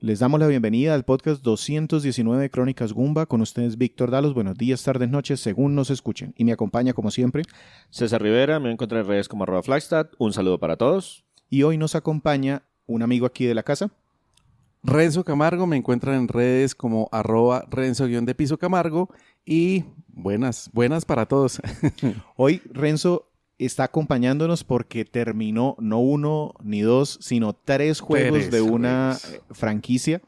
Les damos la bienvenida al podcast 219 de Crónicas Goomba. Con ustedes Víctor Dalos. Buenos días, tardes, noches, según nos escuchen. Y me acompaña, como siempre, César Rivera. Me encuentro en redes como @Flagstad. Un saludo para todos. Y hoy nos acompaña un amigo aquí de la casa. Renzo Camargo. Me encuentran en redes como @Renzo_de piso Camargo. Y buenas para todos. Hoy Renzo está acompañándonos porque terminó no uno ni dos, sino tres juegos de una franquicia.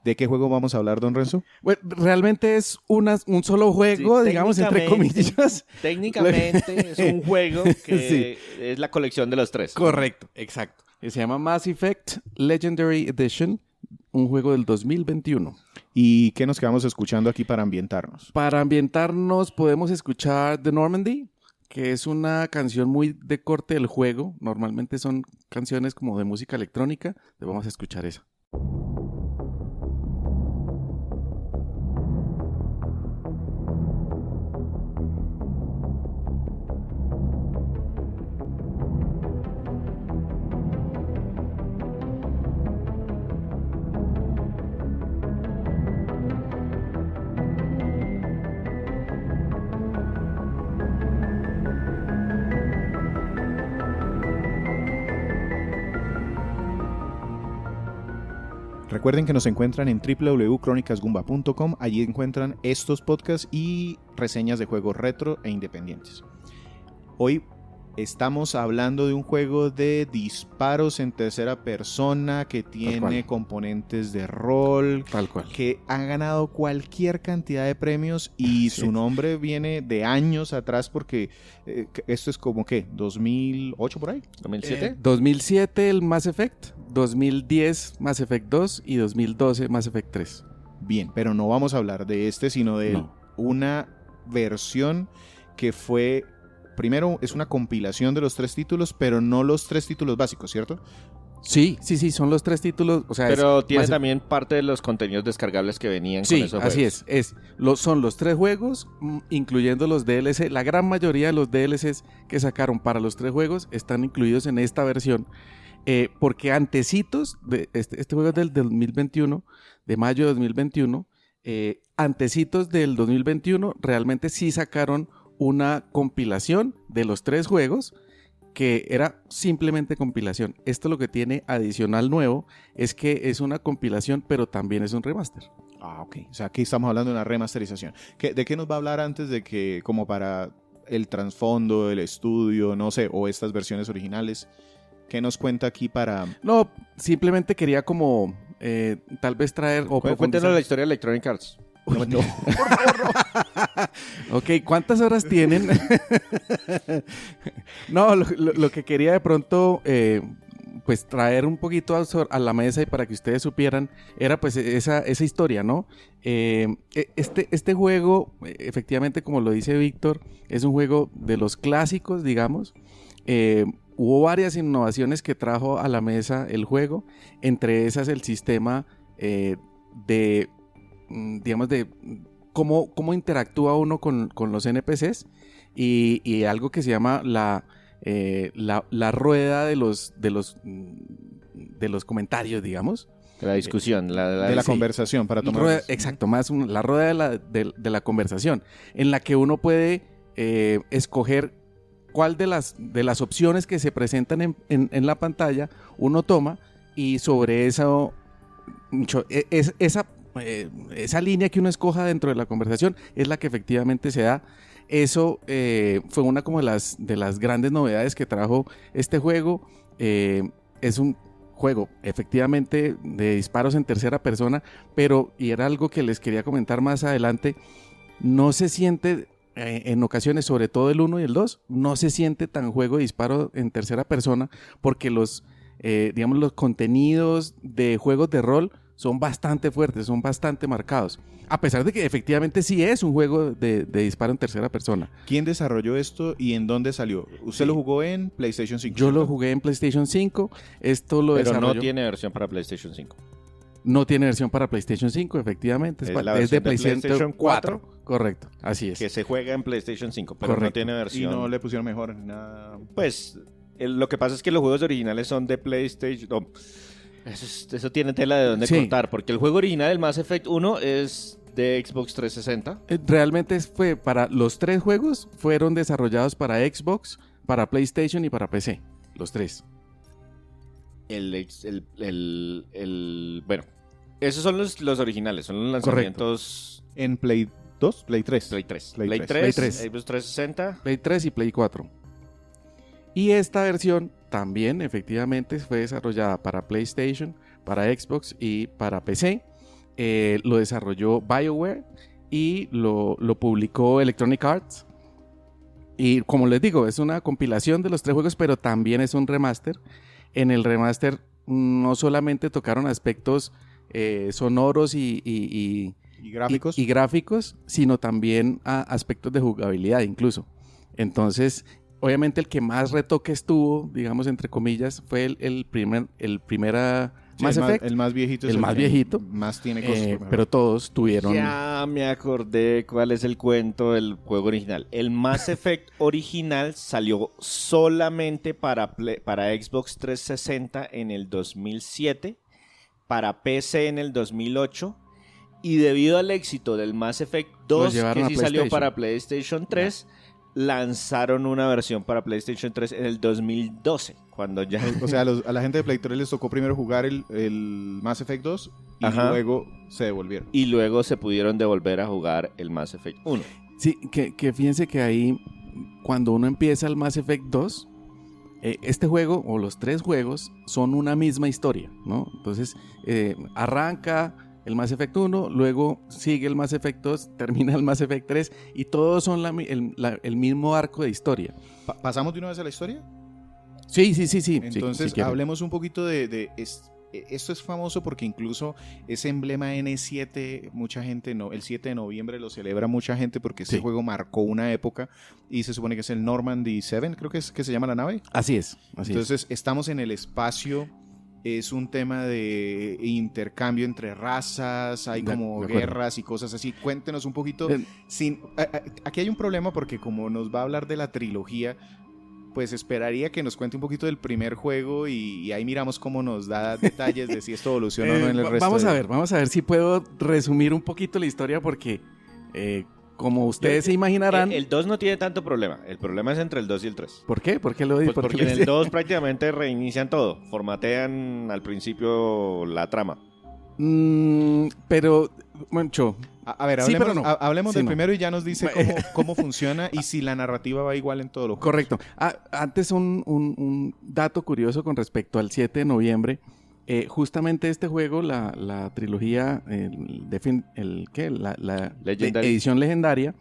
¿De qué juego vamos a hablar, don Renzo? Bueno, realmente es un solo juego, Sí, digamos, entre comillas. Técnicamente es un juego que es la colección de los tres. Correcto, exacto. Se llama Mass Effect Legendary Edition, un juego del 2021. ¿Y qué nos quedamos escuchando aquí para ambientarnos? Para ambientarnos podemos escuchar The Normandy, que es una canción muy de corte del juego. Normalmente son canciones como de música electrónica. Vamos a escuchar esa. Recuerden que nos encuentran en www.cronicasgoomba.com. Allí encuentran estos podcasts y reseñas de juegos retro e independientes. Hoy estamos hablando de un juego de disparos en tercera persona que tiene componentes de rol, Tal cual. que ha ganado cualquier cantidad de premios y Sí. su nombre viene de años atrás porque esto es como ¿qué? ¿2008 por ahí? ¿2007? 2007 el Mass Effect, 2010 Mass Effect 2 y 2012 Mass Effect 3. Bien, pero no vamos a hablar de este, sino de una versión que fue, primero es una compilación de los tres títulos, pero no los tres títulos básicos, ¿cierto? Sí, son los tres títulos. O sea, Pero tiene también parte de los contenidos descargables que venían con esos juegos. así es. Son los tres juegos, incluyendo los DLC. La gran mayoría de los DLCs que sacaron para los tres juegos están incluidos en esta versión. Porque antecitos, de este juego es del 2021, de mayo de 2021, antecitos del 2021 realmente sí sacaron una compilación de los tres juegos que era simplemente compilación. Esto lo que tiene adicional nuevo es que es una compilación, pero también es un remaster. Ah, ok. O sea, aquí estamos hablando de una remasterización. ¿De qué nos va a hablar antes de que, como para el trasfondo, el estudio, no sé, o estas versiones originales? ¿Qué nos cuenta aquí para...? No, simplemente quería como tal vez traer... Cuéntenos la historia de Electronic Arts. Uy, no. Ok, ¿cuántas horas tienen? No, lo que quería de pronto pues traer un poquito a la mesa y para que ustedes supieran era pues esa historia, ¿no? Este juego, efectivamente, como lo dice Víctor, es un juego de los clásicos, digamos. Hubo varias innovaciones que trajo a la mesa el juego, entre esas el sistema de cómo interactúa uno con los NPCs y algo que se llama la rueda de los comentarios, digamos. De la discusión. de la conversación, para tomar... Rueda, exacto, más la rueda de la conversación, en la que uno puede escoger cuál de las opciones que se presentan en la pantalla uno toma, y sobre eso esa línea que uno escoja dentro de la conversación es la que efectivamente se da. Eso fue una como de las grandes novedades que trajo este juego. Es un juego efectivamente de disparos en tercera persona, pero, y era algo que les quería comentar más adelante, no se siente en ocasiones, sobre todo el 1 y el 2, no se siente tan juego de disparo en tercera persona, porque los contenidos de juegos de rol son bastante fuertes, son bastante marcados, a pesar de que efectivamente sí es un juego de disparo en tercera persona. ¿Quién desarrolló esto y en dónde salió? ¿Usted lo jugó en PlayStation 5? Yo lo jugué en PlayStation 5, esto lo Pero desarrolló... no tiene versión para PlayStation 5. No tiene versión para PlayStation 5, efectivamente. Es de PlayStation 4. Correcto, así es. Que se juega en PlayStation 5, pero Correcto. no tiene Y versión. no le pusieron mejor nada. Pues lo que pasa es que los juegos originales son de PlayStation. Eso tiene tela de dónde Sí. cortar, porque el juego original del Mass Effect 1 es de Xbox 360. Realmente fue para los 3 juegos, fueron desarrollados para Xbox, para PlayStation y para PC. Los 3. Bueno, esos son los originales, son los lanzamientos En Play 2, Play 3. Play 3. Play Play 3. 3, Play 3. Xbox 360. Play 3 y Play 4. Y esta versión también efectivamente fue desarrollada para PlayStation, para Xbox y para PC. Lo desarrolló BioWare y lo publicó Electronic Arts. Y como les digo, es una compilación de los 3 juegos, pero también es un remaster. En el remaster no solamente tocaron aspectos sonoros ¿Y gráficos? y gráficos, sino también aspectos de jugabilidad incluso. Entonces, obviamente el que más retoques tuvo, digamos entre comillas, fue el primera Sí, Mass Effect. el más viejito. es el más que viejito. Más tiene cosas. Pero todos tuvieron... Ya me acordé cuál es el cuento del juego original. El Mass Effect original salió solamente para Xbox 360 en el 2007, para PC en el 2008, y debido al éxito del Mass Effect 2, llevaron que a sí salió PlayStation. para PlayStation 3, lanzaron una versión para PlayStation 3 en el 2012, cuando ya... O sea, a la gente de Play 3 les tocó primero jugar el Mass Effect 2 y Ajá. luego se devolvieron. Y luego se pudieron devolver a jugar el Mass Effect 1. Sí, que fíjense que ahí, cuando uno empieza el Mass Effect 2, este juego, o los 3 juegos, son una misma historia, ¿no? Entonces, arranca el Mass Effect 1, luego sigue el Mass Effect 2, termina el Mass Effect 3, y todos son el mismo arco de historia. ¿Pasamos de una vez a la historia? Sí. Entonces, si quieren. hablemos un poquito esto es famoso porque incluso ese emblema N7, mucha gente, el 7 de noviembre lo celebra mucha gente porque este Sí. juego marcó una época y se supone que es el Normandy 7, creo que se llama la nave. Así es. Entonces, estamos en el espacio, es un tema de intercambio entre razas, hay como de acuerdo. guerras y cosas así. Cuéntenos un poquito. Eh, Aquí hay un problema porque como nos va a hablar de la trilogía, pues esperaría que nos cuente un poquito del primer juego y ahí miramos cómo nos da detalles de si esto evoluciona o no en el resto. Vamos a ver si puedo resumir un poquito la historia porque, como ustedes se imaginarán... El 2 no tiene tanto problema. El problema es entre el 2 y el 3. ¿Por qué? ¿Por qué lo Pues por qué porque lo en el dice? 2 prácticamente reinician todo. Formatean al principio la trama. Pero, Moncho, A ver, Sí, hablemos, pero no. hablemos Sí, del no. primero y ya nos dice cómo funciona y si la narrativa va igual en todos los juegos. correcto. Antes un dato curioso con respecto al 7 de noviembre. Justamente este juego, la trilogía, la Legendary. edición legendaria,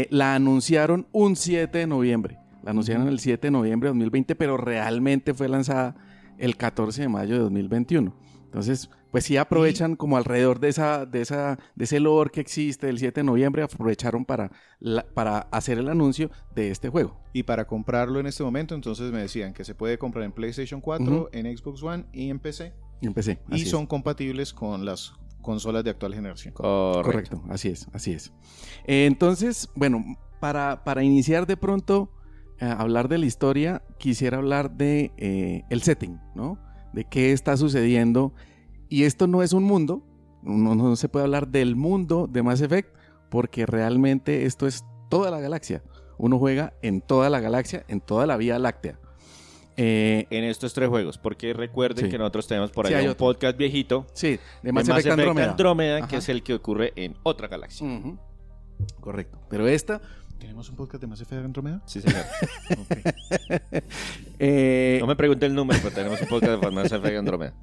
la anunciaron un 7 de noviembre. La anunciaron el 7 de noviembre de 2020, pero realmente fue lanzada el 14 de mayo de 2021. Entonces, pues sí aprovechan como alrededor de ese lore que existe del 7 de noviembre, aprovecharon para hacer el anuncio de este juego. Y para comprarlo en este momento, entonces me decían que se puede comprar en PlayStation 4, Ujú. en Xbox One y en PC. Y empecé. Y son compatibles con las consolas de actual generación. Correcto, así es. Entonces, bueno, para iniciar de pronto a hablar de la historia, quisiera hablar de el setting, ¿no? De qué está sucediendo. Y esto no es un mundo, no se puede hablar del mundo de Mass Effect, porque realmente esto es toda la galaxia. Uno juega en toda la galaxia, en toda la Vía Láctea. En estos 3 juegos, porque recuerden Sí. que nosotros tenemos por Sí, allá hay un otro. podcast viejito Sí, de de Mass Effect Andrómeda. Andrómeda, Ajá. que es el que ocurre en otra galaxia. Ujú. Correcto. Pero esta... ¿Tenemos un podcast de Mass Effect Andrómeda? Sí, señor. eh, No me pregunte el número, pero tenemos un podcast de Mass Effect Andrómeda.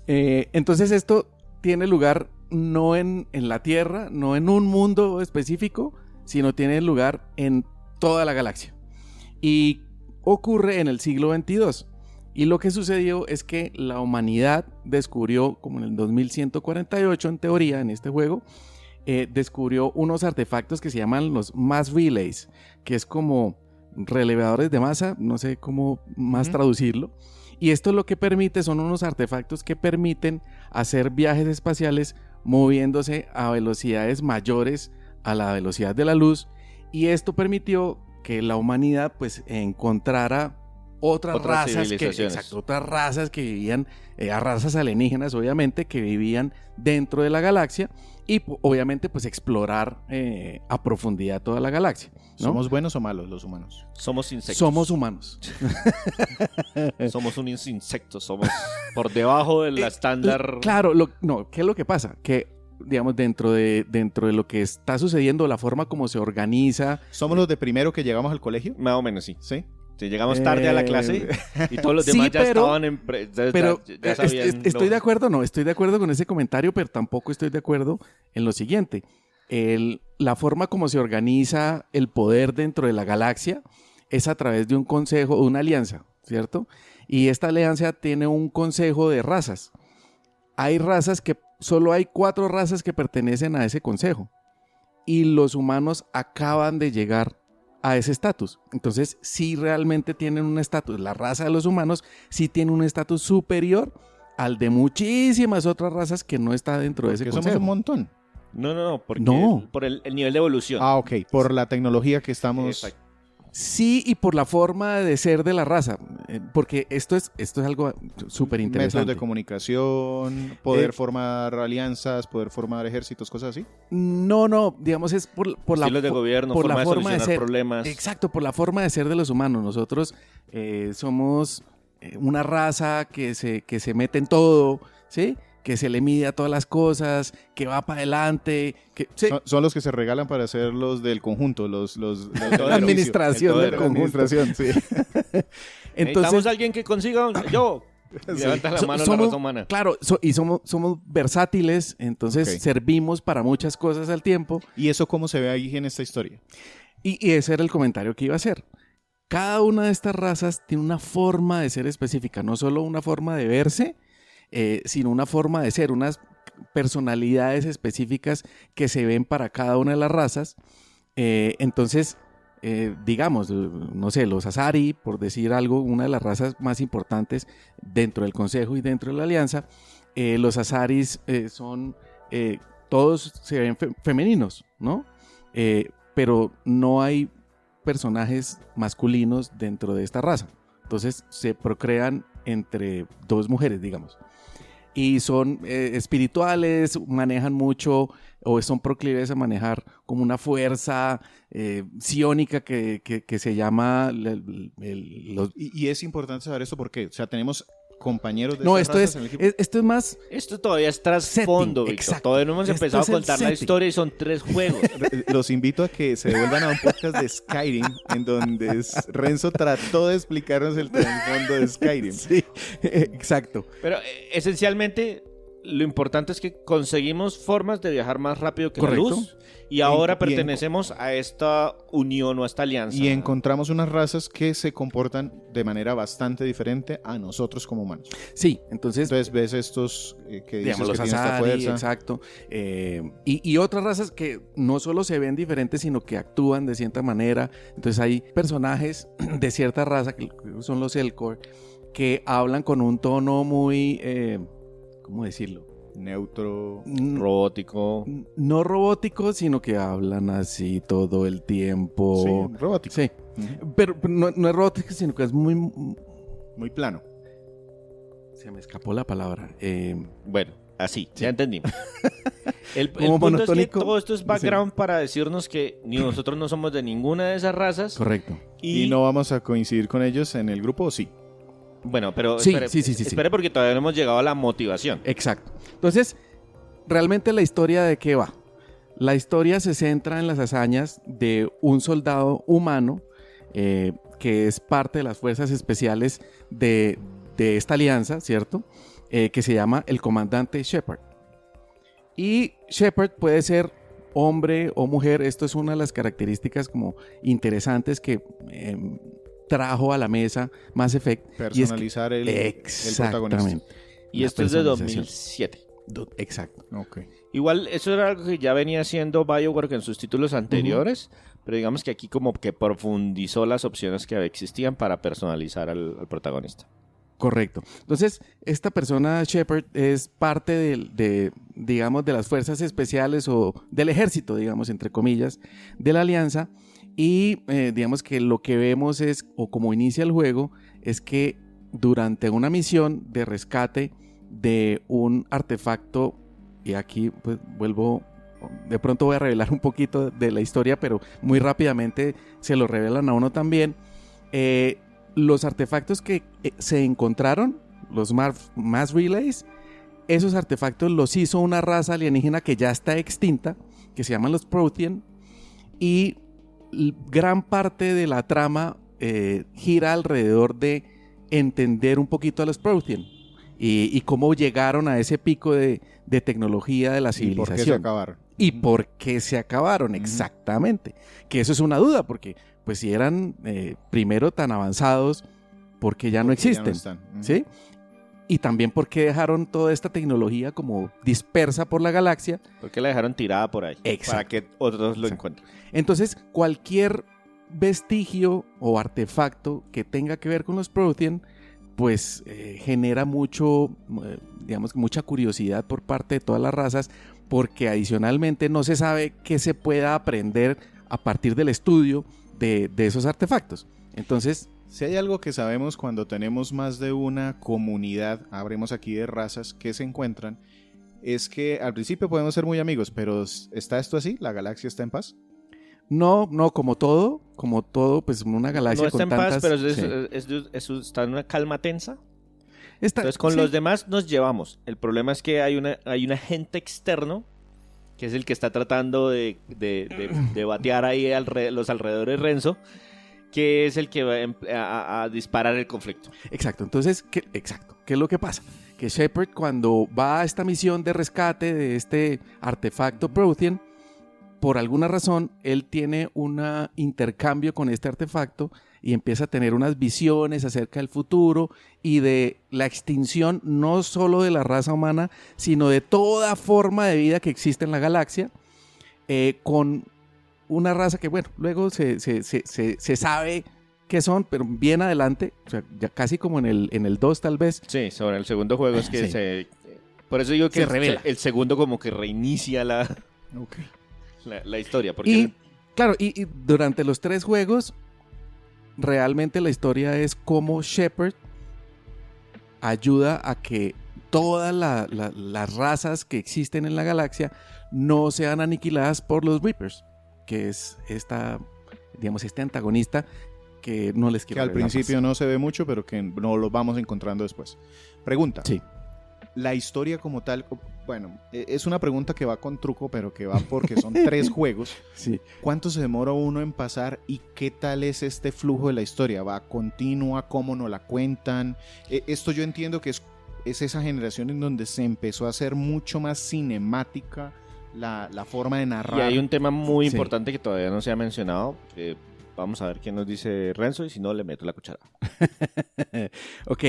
Entonces esto tiene lugar no en la Tierra, no en un mundo específico, sino tiene lugar en toda la galaxia. Y ocurre en el siglo 22. Y lo que sucedió es que la humanidad descubrió, como en el 2148 en teoría, en este juego, descubrió unos artefactos que se llaman los Mass Relays, que es como relevadores de masa, no sé cómo más traducirlo. Y esto lo que permite son unos artefactos que permiten hacer viajes espaciales moviéndose a velocidades mayores a la velocidad de la luz. Y esto permitió que la humanidad pues encontrara otras civilizaciones. otras razas que vivían, a razas alienígenas obviamente, que vivían dentro de la galaxia y obviamente pues explorar a profundidad toda la galaxia, ¿no? ¿Somos buenos o malos los humanos? Somos insectos. Somos humanos. Somos unos insectos, somos por debajo del estándar. Claro, ¿qué es lo que pasa? Que digamos, dentro de lo que está sucediendo, la forma como se organiza. ¿Somos los de primero que llegamos al colegio? Más o menos, sí. Sí. Si llegamos tarde a la clase y todos los demás sí, ya estaban en... Pero ya sabían estoy de acuerdo, estoy de acuerdo con ese comentario, pero tampoco estoy de acuerdo en lo siguiente. La forma como se organiza el poder dentro de la galaxia es a través de un consejo, una alianza, ¿cierto? Y esta alianza tiene un consejo de razas. Hay razas que... Solo hay 4 razas que pertenecen a ese consejo. Y los humanos acaban de llegar a ese estatus. Entonces, sí realmente tienen un estatus. La raza de los humanos sí tiene un estatus superior al de muchísimas otras razas que no está dentro de ese consejo. Somos un montón. No, porque No. por el nivel de evolución. Ah, ok. Por la tecnología que estamos... Exacto. Sí, y por la forma de ser de la raza, porque esto es algo súper interesante. Métodos de comunicación, poder formar alianzas, poder formar ejércitos, cosas así. No, digamos es por la estilos de gobierno, por forma la de forma de solucionar ser. problemas. Exacto, por la forma de ser de los humanos. Nosotros somos una raza que se mete en todo, ¿sí? Que se le mide a todas las cosas, que va para adelante. Sí. Son los que se regalan para ser los del conjunto, los la administración del conjunto. Administración, sí. Entonces, necesitamos alguien que consiga yo. Sí. Levanta la mano somos, la raza humana. Claro, y somos versátiles, entonces Ok. servimos para muchas cosas al tiempo. ¿Y eso cómo se ve ahí en esta historia? Y ese era el comentario que iba a hacer. Cada una de estas razas tiene una forma de ser específica, no solo una forma de verse, sino una forma de ser, unas personalidades específicas que se ven para cada una de las razas. Entonces, digamos, no sé, los Asari, por decir algo, una de las razas más importantes dentro del Consejo y dentro de la Alianza, los Asaris son, todos se ven femeninos, ¿no? Pero no hay personajes masculinos dentro de esta raza. Entonces se procrean entre 2 mujeres, digamos. Y son espirituales, manejan mucho o son proclives a manejar como una fuerza psiónica que se llama... Y es importante saber esto porque, o sea, tenemos compañeros de No, estas razas en el equipo. esto es más... Esto todavía es trasfondo, Setting, Víctor. exacto. Todavía no hemos Esto empezado es a el contar la setting. historia y son 3 juegos. Los invito a que se devuelvan a un podcast de Skyrim en donde Renzo trató de explicarnos el trasfondo de Skyrim. Sí, exacto. Pero esencialmente lo importante es que conseguimos formas de viajar más rápido que Correcto. la luz y ahora Y pertenecemos a esta unión o a esta alianza. Y encontramos unas razas que se comportan de manera bastante diferente a nosotros como humanos. Sí, entonces Entonces ves estos que dices digamos, que los tienen esta Asari, fuerza. exacto. Y otras razas que no solo se ven diferentes, sino que actúan de cierta manera. Entonces hay personajes de cierta raza, que son los Elcor, que hablan con un tono muy, ¿cómo decirlo? Neutro. Robótico. No robótico, sino que hablan así todo el tiempo. Sí, robótico. Sí, Ujú. pero no es robótico, sino que es muy... Muy plano. Se me escapó la palabra. Bueno, así, ya entendimos. El Como punto es que monotónico. todo esto es background para decirnos que ni nosotros no somos de ninguna de esas razas. Correcto. Y no vamos a coincidir con ellos en el grupo, ¿o sí? Bueno, pero Sí, espere, sí. espere porque todavía no hemos llegado a la motivación. Exacto. Entonces, realmente la historia de qué va. La historia se centra en las hazañas de un soldado humano que es parte de las fuerzas especiales de esta alianza, ¿cierto? Que se llama el comandante Shepard. Y Shepard puede ser hombre o mujer. Esto es una de las características como interesantes que trajo a la mesa Mass Effect. Y es que- Personalizar el protagonista. Exactamente. Y La esto es de personalización. 2007. Exacto. Ok. Igual, eso era algo que ya venía haciendo BioWare en sus títulos anteriores, pero digamos que aquí como que profundizó las opciones que existían para personalizar al protagonista. Correcto. Entonces, esta persona, Shepard, es parte digamos, de las fuerzas especiales o del ejército, digamos, entre comillas, de la Alianza. Y digamos que lo que vemos es, o como inicia el juego, es que durante una misión de rescate de un artefacto, y aquí pues vuelvo, de pronto voy a revelar un poquito de la historia, pero muy rápidamente se lo revelan a uno también. Los artefactos que se encontraron, los Mass Relays, esos artefactos los hizo una raza alienígena que ya está extinta, que se llaman los Prothean, y gran parte de la trama gira alrededor de entender un poquito a los Prothean y cómo llegaron a ese pico de tecnología de la civilización. ¿Y por qué se acabaron? ¿Y por qué se acabaron? Exactamente. Que eso es una duda, porque pues si eran primero tan avanzados, ¿por qué ya no existen? Ya no están. ¿Sí? Y también por qué dejaron toda esta tecnología como dispersa por la galaxia. ¿Por qué la dejaron tirada por ahí? Exacto. Para que otros lo encuentren. Entonces, cualquier vestigio o artefacto que tenga que ver con los Prothean, pues genera mucho, digamos, mucha curiosidad por parte de todas las razas, porque adicionalmente no se sabe qué se pueda aprender a partir del estudio de esos artefactos. Entonces, si hay algo que sabemos cuando tenemos más de una comunidad, hablemos aquí de razas que se encuentran, es que al principio podemos ser muy amigos, pero ¿está esto así? ¿La galaxia está en paz? No, como todo, pues una galaxia no está con en tantas... paz, pero sí. está en una calma tensa. Entonces Con los demás nos llevamos. El problema es que hay un agente externo que es el que está tratando de batear ahí los alrededores de Renzo, que es el que va a disparar el conflicto. Exacto, entonces, ¿qué es lo que pasa? Que Shepard, cuando va a esta misión de rescate de este artefacto Prothean, por alguna razón, él tiene un intercambio con este artefacto y empieza a tener unas visiones acerca del futuro y de la extinción no solo de la raza humana, sino de toda forma de vida que existe en la galaxia, con una raza que, bueno, luego se sabe qué son, pero bien adelante, o sea, ya casi como en el 2 tal vez. Sí, sobre el segundo juego es que Sí. por eso digo que Se revela. el segundo como que reinicia la historia. Porque Y claro, y durante los 3 juegos, realmente la historia es cómo Shepard ayuda a que todas las razas que existen en la galaxia no sean aniquiladas por los Reapers, que es este antagonista que no les quiero Que al revelar principio más. no se ve mucho, pero que no lo vamos encontrando después. Pregunta. Sí. La historia como tal, bueno, es una pregunta que va con truco, pero que va porque son 3 juegos. Sí. ¿Cuánto se demora uno en pasar y qué tal es este flujo de la historia? ¿Va continua? ¿Cómo nos la cuentan? Esto yo entiendo que es esa generación en donde se empezó a hacer mucho más cinemática la forma de narrar. Y hay un tema muy Sí. importante que todavía no se ha mencionado. Vamos a ver qué nos dice Renzo y si no le meto la cuchara. Ok,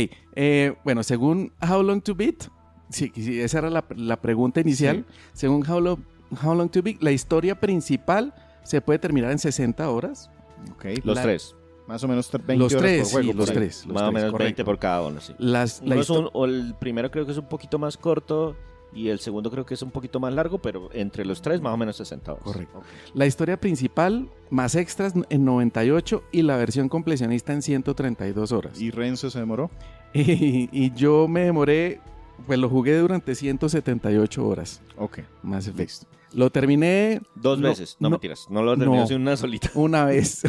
bueno, según How Long to Beat, sí, esa era la pregunta inicial. Sí. Según How Long to Beat, la historia principal se puede terminar en 60 horas. Okay. Los 3. Más o menos 20 Los horas 3, por juego. sí, los por ahí. 3. Más o menos 20 por cada uno, sí. El primero creo que es un poquito más corto y el segundo creo que es un poquito más largo, pero entre los 3 más o menos 60 horas. Correcto. La historia principal, más extras en 98 y la versión completionista en 132 horas. ¿Y Renzo se demoró? Y yo me demoré, pues lo jugué durante 178 horas. Ok. Más efectos. Lo terminé 2 veces, no mentiras. No lo terminé en una solita. una vez.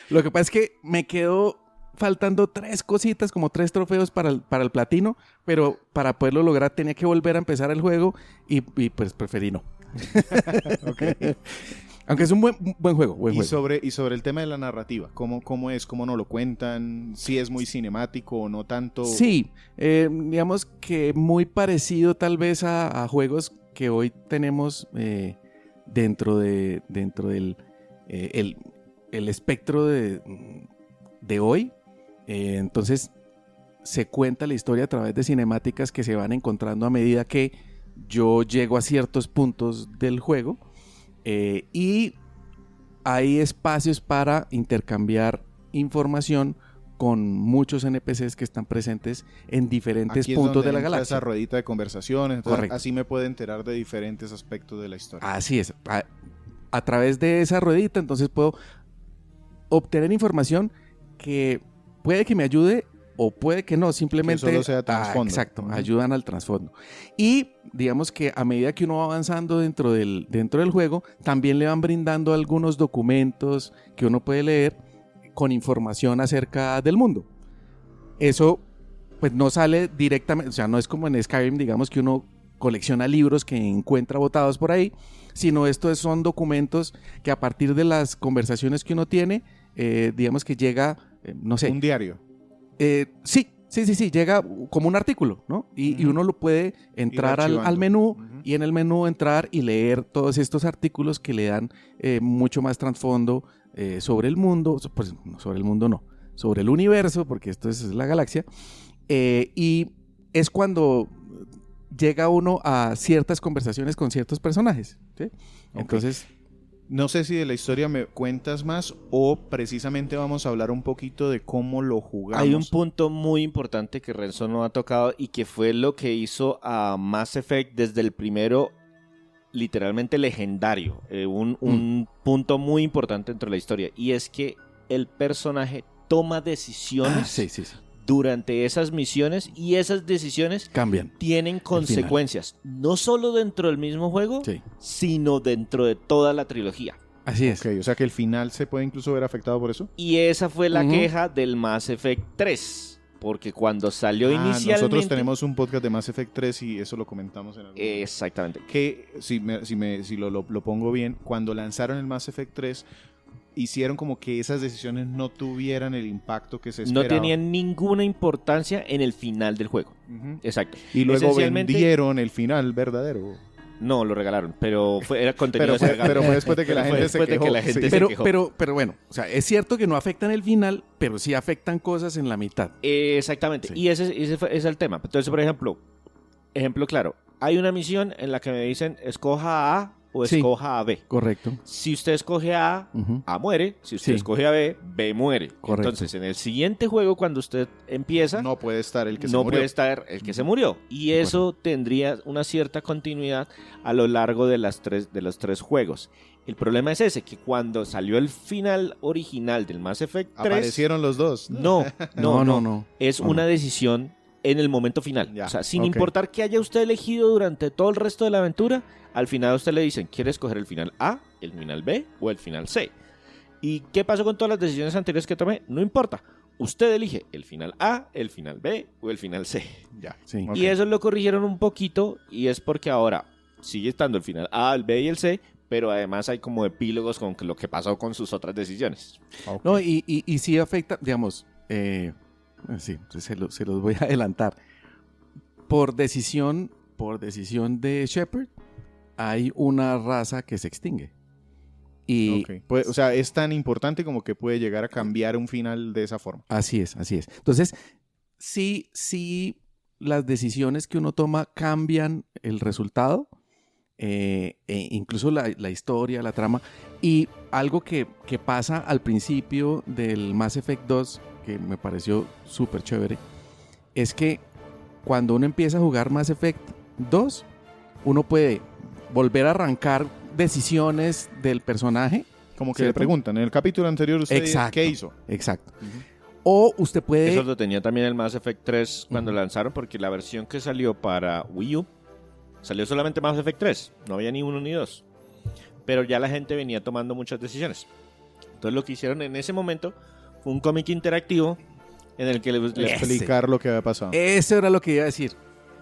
Lo que pasa es que me quedó faltando 3 cositas, como 3 trofeos para el platino, pero para poderlo lograr tenía que volver a empezar el juego y pues preferí no. Okay. Aunque es un buen juego. Y sobre el tema de la narrativa, ¿cómo es? ¿Cómo nos lo cuentan? ¿Si es muy cinemático o no tanto? Sí, digamos que muy parecido tal vez a juegos que hoy tenemos dentro del el espectro de hoy. Entonces se cuenta la historia a través de cinemáticas que se van encontrando a medida que yo llego a ciertos puntos del juego, y hay espacios para intercambiar información con muchos NPCs que están presentes en diferentes Aquí es puntos donde de la entra galaxia. esa ruedita de conversaciones, entonces Correcto. así me puedo enterar de diferentes aspectos de la historia. Así es. A través de esa ruedita, entonces puedo obtener información que puede que me ayude o puede que no, simplemente... Que solo sea trasfondo. Exacto, ayudan al trasfondo. Y digamos que a medida que uno va avanzando dentro del juego, también le van brindando algunos documentos que uno puede leer con información acerca del mundo. Eso pues no sale directamente, o sea, no es como en Skyrim, digamos que uno colecciona libros que encuentra botados por ahí, sino estos son documentos que a partir de las conversaciones que uno tiene, digamos que llega, no sé... Un diario. Sí, llega como un artículo, ¿no? Y uno lo puede entrar al menú y en el menú entrar y leer todos estos artículos que le dan mucho más trasfondo sobre el mundo, pues no, sobre el mundo no, sobre el universo, porque esto es la galaxia, y es cuando llega uno a ciertas conversaciones con ciertos personajes, ¿sí? Entonces... No sé si de la historia me cuentas más o precisamente vamos a hablar un poquito de cómo lo jugamos. Hay un punto muy importante que Renzo no ha tocado y que fue lo que hizo a Mass Effect desde el primero, literalmente legendario. Un punto muy importante dentro de la historia, y es que el personaje toma decisiones durante esas misiones, y esas decisiones cambian, tienen consecuencias, no solo dentro del mismo juego, sino dentro de toda la trilogía. Así es. Okay, o sea que el final se puede incluso ver afectado por eso. Y esa fue la queja del Mass Effect 3, porque cuando salió inicialmente... Nosotros tenemos un podcast de Mass Effect 3 y eso lo comentamos en algún momento. Exactamente. Que si lo pongo bien, cuando lanzaron el Mass Effect 3... hicieron como que esas decisiones no tuvieran el impacto que se esperaba. No tenían ninguna importancia en el final del juego. Exacto. Y luego vendieron el final verdadero. No, lo regalaron, pero era contenido pero fue después de que la gente se quejó. Pero bueno, o sea, es cierto que no afectan el final, pero sí afectan cosas en la mitad. Exactamente. Sí. Y ese es el tema. Entonces, por ejemplo claro, hay una misión en la que me dicen escoja A o escoja a B. Correcto. Si usted escoge A, A muere. Si usted escoge a B, B muere. Correcto. Entonces, en el siguiente juego, cuando usted empieza... no puede estar el que se murió. murió. No puede estar el que se murió. Y eso tendría una cierta continuidad a lo largo de los tres juegos. El problema es ese, que cuando salió el final original del Mass Effect 3... ¿aparecieron los dos? No. Es una decisión en el momento final. O sea, sin importar que haya usted elegido durante todo el resto de la aventura, al final a usted le dicen, ¿quiere escoger el final A, el final B o el final C? ¿Y qué pasó con todas las decisiones anteriores que tomé? No importa. Usted elige el final A, el final B o el final C. Y eso lo corrigieron un poquito, y es porque ahora sigue estando el final A, el B y el C, pero además hay como epílogos con lo que pasó con sus otras decisiones. No, y sí afecta, digamos, sí, se los voy a adelantar. Por decisión de Shepard, hay una raza que se extingue. Y o sea, es tan importante como que puede llegar a cambiar un final de esa forma. Así es. Entonces, sí, las decisiones que uno toma cambian el resultado, incluso la historia, la trama. Y algo que pasa al principio del Mass Effect 2, que me pareció súper chévere, es que cuando uno empieza a jugar Mass Effect 2, uno puede volver a arrancar decisiones del personaje. Como que le preguntan, en el capítulo anterior usted ¿qué hizo? Exacto. O usted puede... Eso lo tenía también el Mass Effect 3 cuando lanzaron, porque la versión que salió para Wii U, salió solamente Mass Effect 3, no había ni 1 ni 2. Pero ya la gente venía tomando muchas decisiones. Entonces lo que hicieron en ese momento fue un cómic interactivo en el que les explicar lo que había pasado. Eso era lo que iba a decir,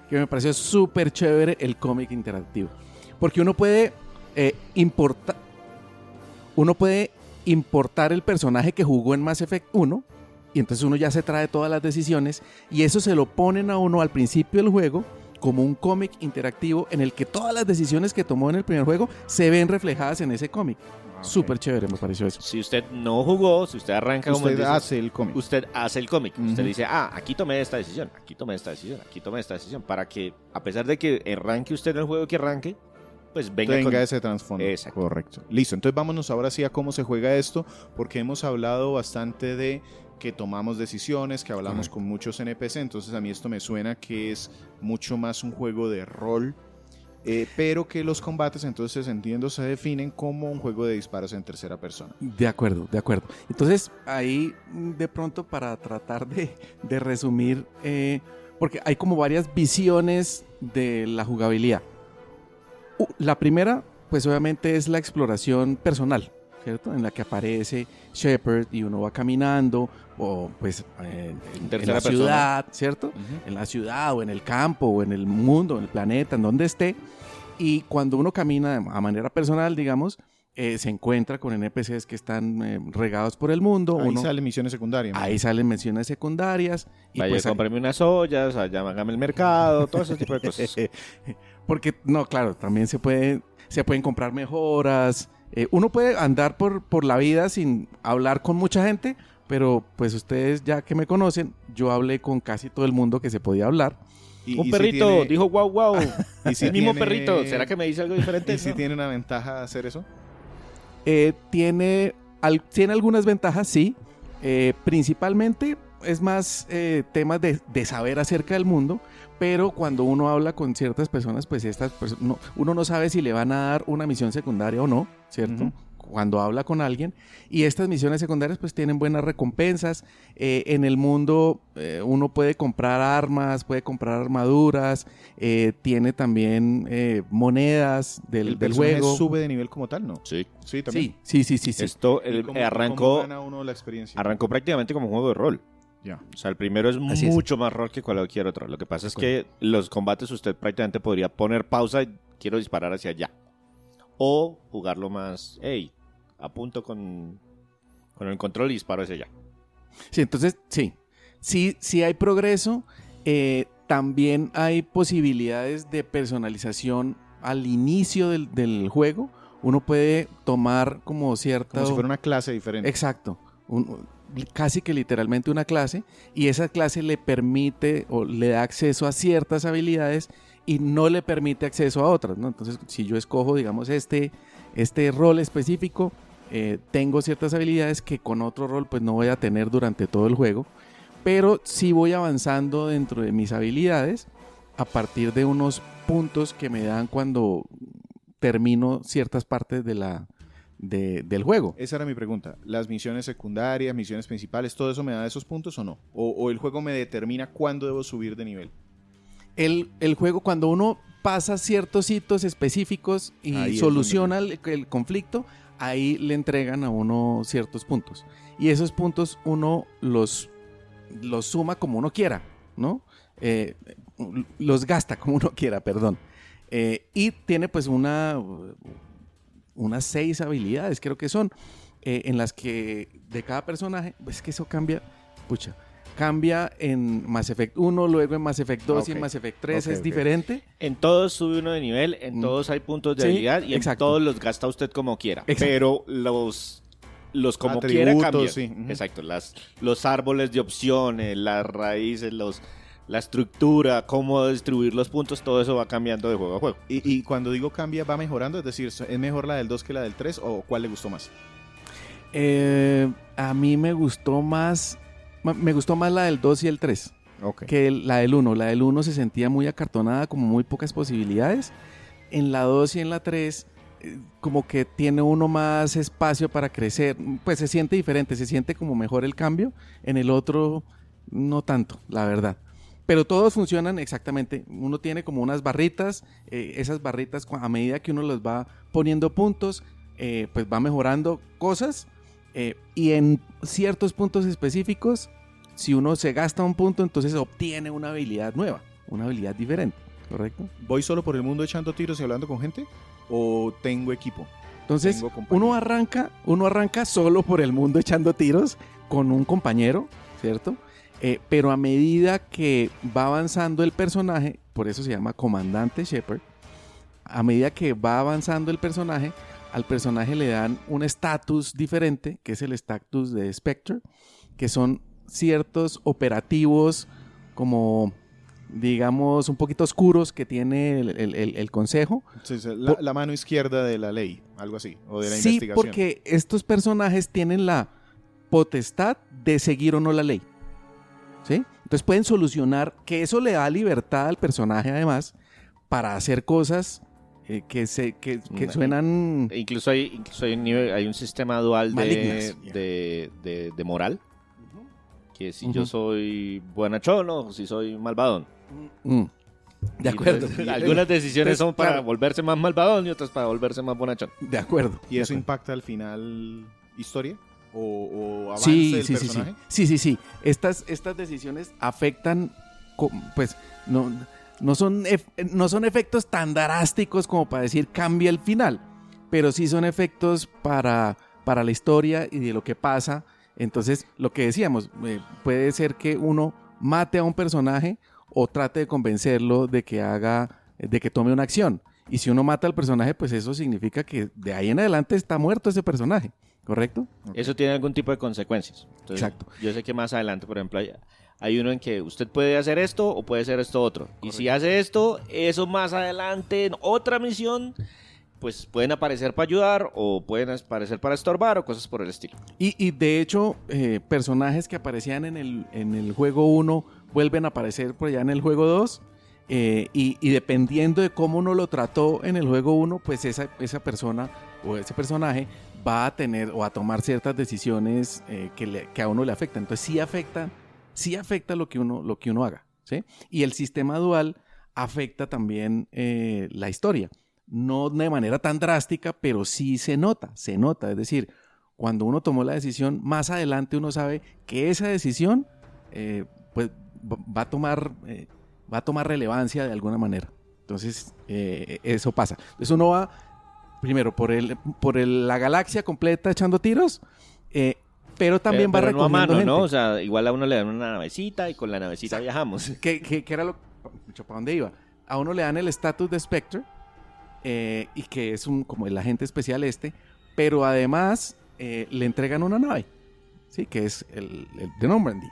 que me pareció súper chévere el cómic interactivo. Porque uno puede importar el personaje que jugó en Mass Effect 1, y entonces uno ya se trae todas las decisiones, y eso se lo ponen a uno al principio del juego como un cómic interactivo en el que todas las decisiones que tomó en el primer juego se ven reflejadas en ese cómic. Súper chévere me pareció eso. Si usted no jugó, si usted arranca... Usted hace el cómic. Usted hace el cómic. Usted dice, aquí tomé esta decisión, aquí tomé esta decisión, aquí tomé esta decisión, para que, a pesar de que arranque usted en el juego que arranque, pues venga ese trasfondo. Exacto. Correcto. Listo, entonces vámonos ahora sí a cómo se juega esto, porque hemos hablado bastante de que tomamos decisiones, que hablamos con muchos NPC, entonces a mí esto me suena que es mucho más un juego de rol. pero que los combates, entonces entiendo, se definen como un juego de disparos en tercera persona. De acuerdo, de acuerdo. Entonces, ahí de pronto para tratar de resumir, porque hay como varias visiones de la jugabilidad. La primera, pues obviamente es la exploración personal, ¿cierto? En la que aparece Shepard y uno va caminando, o pues en la ciudad, ¿cierto? Uh-huh. En la ciudad, o en el campo, o en el mundo, en el planeta, en donde esté. Y cuando uno camina a manera personal, digamos, se encuentra con NPCs que están regados por el mundo. Ahí salen misiones secundarias. Ahí salen misiones secundarias. Y vaya, pues, cómprame unas ollas, allá hágame el mercado, todo ese tipo de cosas. Porque, no, claro, también se pueden comprar mejoras. Uno puede andar por la vida sin hablar con mucha gente, pero pues ustedes ya que me conocen, yo hablé con casi todo el mundo que se podía hablar. Un perrito si tiene... dijo guau guau. ¿Y si el mismo perrito? ¿Será que me dice algo diferente? ¿Y si tiene una ventaja hacer eso? Tiene algunas ventajas, sí. Principalmente es más temas de saber acerca del mundo, pero cuando uno habla con ciertas personas, pues uno no sabe si le van a dar una misión secundaria o no, ¿cierto? Uh-huh. Cuando habla con alguien, y estas misiones secundarias pues tienen buenas recompensas. En el mundo uno puede comprar armas, puede comprar armaduras, tiene también monedas del juego. ¿El sube de nivel como tal, no? Sí. Sí, también. Sí. Esto ¿Cómo gana uno la experiencia? Arrancó prácticamente como un juego de rol. Ya. O sea, el primero es mucho más rol que cualquier otro. Lo que pasa es que los combates usted prácticamente podría poner pausa y quiero disparar hacia allá. O jugarlo más, apunto con el control y disparo hacia allá. Sí, entonces, sí hay progreso. También hay posibilidades de personalización al inicio del juego. Uno puede tomar como cierta... Como si fuera una clase diferente. Exacto. Casi que literalmente una clase. Y esa clase le permite o le da acceso a ciertas habilidades y no le permite acceso a otras, ¿no? Entonces, si yo escojo, digamos, este rol específico, tengo ciertas habilidades que con otro rol pues no voy a tener durante todo el juego, pero sí voy avanzando dentro de mis habilidades a partir de unos puntos que me dan cuando termino ciertas partes del juego. Esa era mi pregunta. ¿Las misiones secundarias, misiones principales, todo eso me da esos puntos o no? ¿O el juego me determina cuándo debo subir de nivel? El juego, cuando uno pasa ciertos hitos específicos y ahí soluciona el conflicto, ahí le entregan a uno ciertos puntos. Y esos puntos uno los suma como uno quiera, ¿no? Los gasta como uno quiera, perdón. Y tiene pues unas 6 habilidades, creo que son, en las que de cada personaje, es que eso cambia en Mass Effect 1, luego en Mass Effect 2 y en Mass Effect 3 es diferente. En todos sube uno de nivel, en todos hay puntos de habilidad y exacto. En todos los gasta usted como quiera. Exacto. Pero los como quiera cambian. Sí. Uh-huh. Exacto, los árboles de opciones, las raíces, la estructura, cómo distribuir los puntos, todo eso va cambiando de juego a juego. Y cuando digo cambia, ¿va mejorando? Es decir, ¿es mejor la del 2 que la del 3 o cuál le gustó más? A mí me gustó más la del 2 y el 3 que la del 1. La del 1 se sentía muy acartonada, como muy pocas posibilidades. En la 2 y en la 3 como que tiene uno más espacio para crecer, pues se siente diferente, se siente como mejor el cambio. En el otro no tanto, la verdad. Pero todos funcionan exactamente. Uno tiene como unas barritas, esas barritas a medida que uno los va poniendo puntos, pues va mejorando cosas. Y en ciertos puntos específicos, si uno se gasta un punto, entonces obtiene una habilidad nueva, una habilidad diferente, ¿correcto? ¿Voy solo por el mundo echando tiros y hablando con gente? ¿O tengo equipo? Entonces, uno arranca solo por el mundo echando tiros con un compañero, ¿cierto? Pero a medida que va avanzando el personaje, por eso se llama Comandante Shepard, a medida que va avanzando el personaje, al personaje le dan un estatus diferente, que es el estatus de Spectre, que son ciertos operativos como, digamos, un poquito oscuros que tiene el consejo. Sí, la mano izquierda de la ley, algo así, o de la investigación. Sí, porque estos personajes tienen la potestad de seguir o no la ley, ¿sí? Entonces pueden solucionar, que eso le da libertad al personaje además para hacer cosas que suenan Incluso hay un sistema dual malignas. de moral. Que si yo soy buenachón o si soy malvadón. De acuerdo. Entonces, algunas decisiones son para volverse más malvadón y otras para volverse más bonachón. De acuerdo. ¿Y eso impacta al final historia? ¿O avance Sí, del sí, personaje? sí. Estas decisiones afectan, pues, no son efectos tan drásticos como para decir cambia el final, pero sí son efectos para la historia y de lo que pasa. Entonces, lo que decíamos, puede ser que uno mate a un personaje o trate de convencerlo de que tome una acción. Y si uno mata al personaje, pues eso significa que de ahí en adelante está muerto ese personaje, ¿correcto? Eso tiene algún tipo de consecuencias. Entonces, Exacto. Yo sé que más adelante, por ejemplo, hay uno en que usted puede hacer esto o puede hacer esto otro. Correcto. Y si hace esto, eso más adelante en otra misión, pues pueden aparecer para ayudar o pueden aparecer para estorbar o cosas por el estilo. Y de hecho, personajes que aparecían en el juego 1 vuelven a aparecer por allá en el juego 2. Y dependiendo de cómo uno lo trató en el juego 1, pues esa persona o ese personaje va a tener o a tomar ciertas decisiones que a uno le afectan. Entonces sí afecta lo que uno haga, ¿sí? Y el sistema dual afecta también la historia. No de manera tan drástica, pero sí se nota. Es decir, cuando uno tomó la decisión, más adelante uno sabe que esa decisión pues va a tomar relevancia de alguna manera. Entonces, eso pasa. Entonces uno va primero por la galaxia completa echando tiros, pero también va pero recogiendo no a mano, gente. ¿no? O sea, igual a uno le dan una navecita y con la navecita viajamos. Que era ¿para dónde iba? A uno le dan el estatus de Spectre, y que es como el agente especial pero además le entregan una nave, ¿sí? Que es el de Normandy.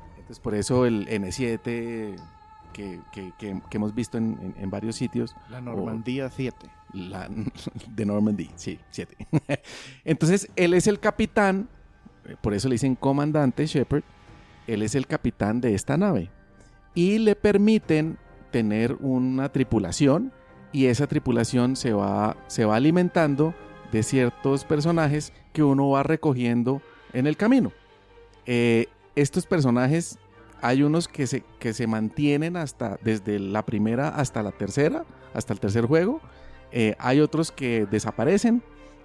Entonces por eso el N7 que hemos visto en varios sitios. La Normandía 7. De Normandy, sí, 7. Entonces él es el capitán, por eso le dicen comandante Shepard. Él es el capitán de esta nave y le permiten tener una tripulación, y esa tripulación se va alimentando de ciertos personajes que uno va recogiendo en el camino. Estos personajes, hay unos que se mantienen desde la primera hasta la tercera, hasta el tercer juego. Hay otros que desaparecen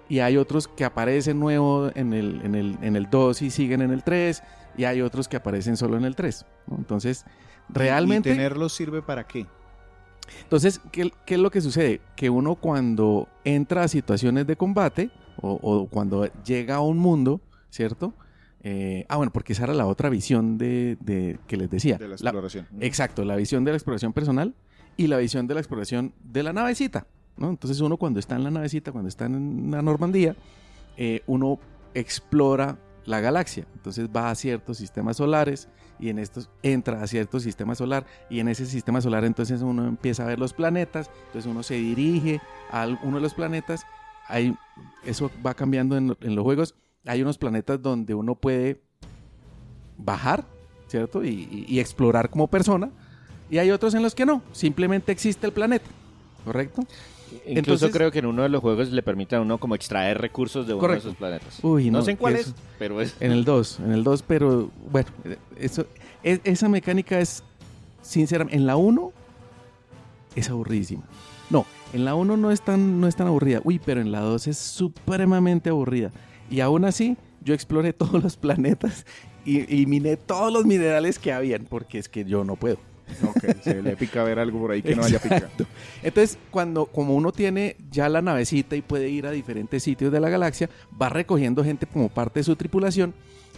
y hay otros que aparecen nuevos en el 2 y siguen en el 3, y hay otros que aparecen solo en el 3, ¿no? Entonces, realmente... ¿Y tenerlos sirve para qué? Entonces, ¿qué es lo que sucede? Que uno cuando entra a situaciones de combate o cuando llega a un mundo, ¿cierto? Bueno, porque esa era la otra visión que les decía. De la exploración. Exacto, la visión de la exploración personal y la visión de la exploración de la navecita, ¿no? Entonces uno cuando está en la navecita, cuando está en la Normandía, uno explora la galaxia. Entonces va a ciertos sistemas solares y en estos entra a cierto sistema solar, y en ese sistema solar entonces uno empieza a ver los planetas, entonces uno se dirige a uno de los planetas. Eso va cambiando en los juegos. Hay unos planetas donde uno puede bajar, ¿cierto? Y explorar como persona, y hay otros en los que no, simplemente existe el planeta, ¿correcto? Incluso Entonces, creo que en uno de los juegos le permite a uno como extraer recursos de uno correcto. de esos planetas. Uy, no sé en cuál es, pero es... En el 2, pero bueno, esa mecánica es, sinceramente, en la 1 es aburridísima. No, en la 1 no es tan aburrida. Pero en la 2 es supremamente aburrida. Y aún así, yo exploré todos los planetas y miné todos los minerales que habían, porque es que yo no puedo. Ok, se le pica ver algo por ahí que no haya pica. Entonces, como uno tiene ya la navecita y puede ir a diferentes sitios de la galaxia, va recogiendo gente como parte de su tripulación,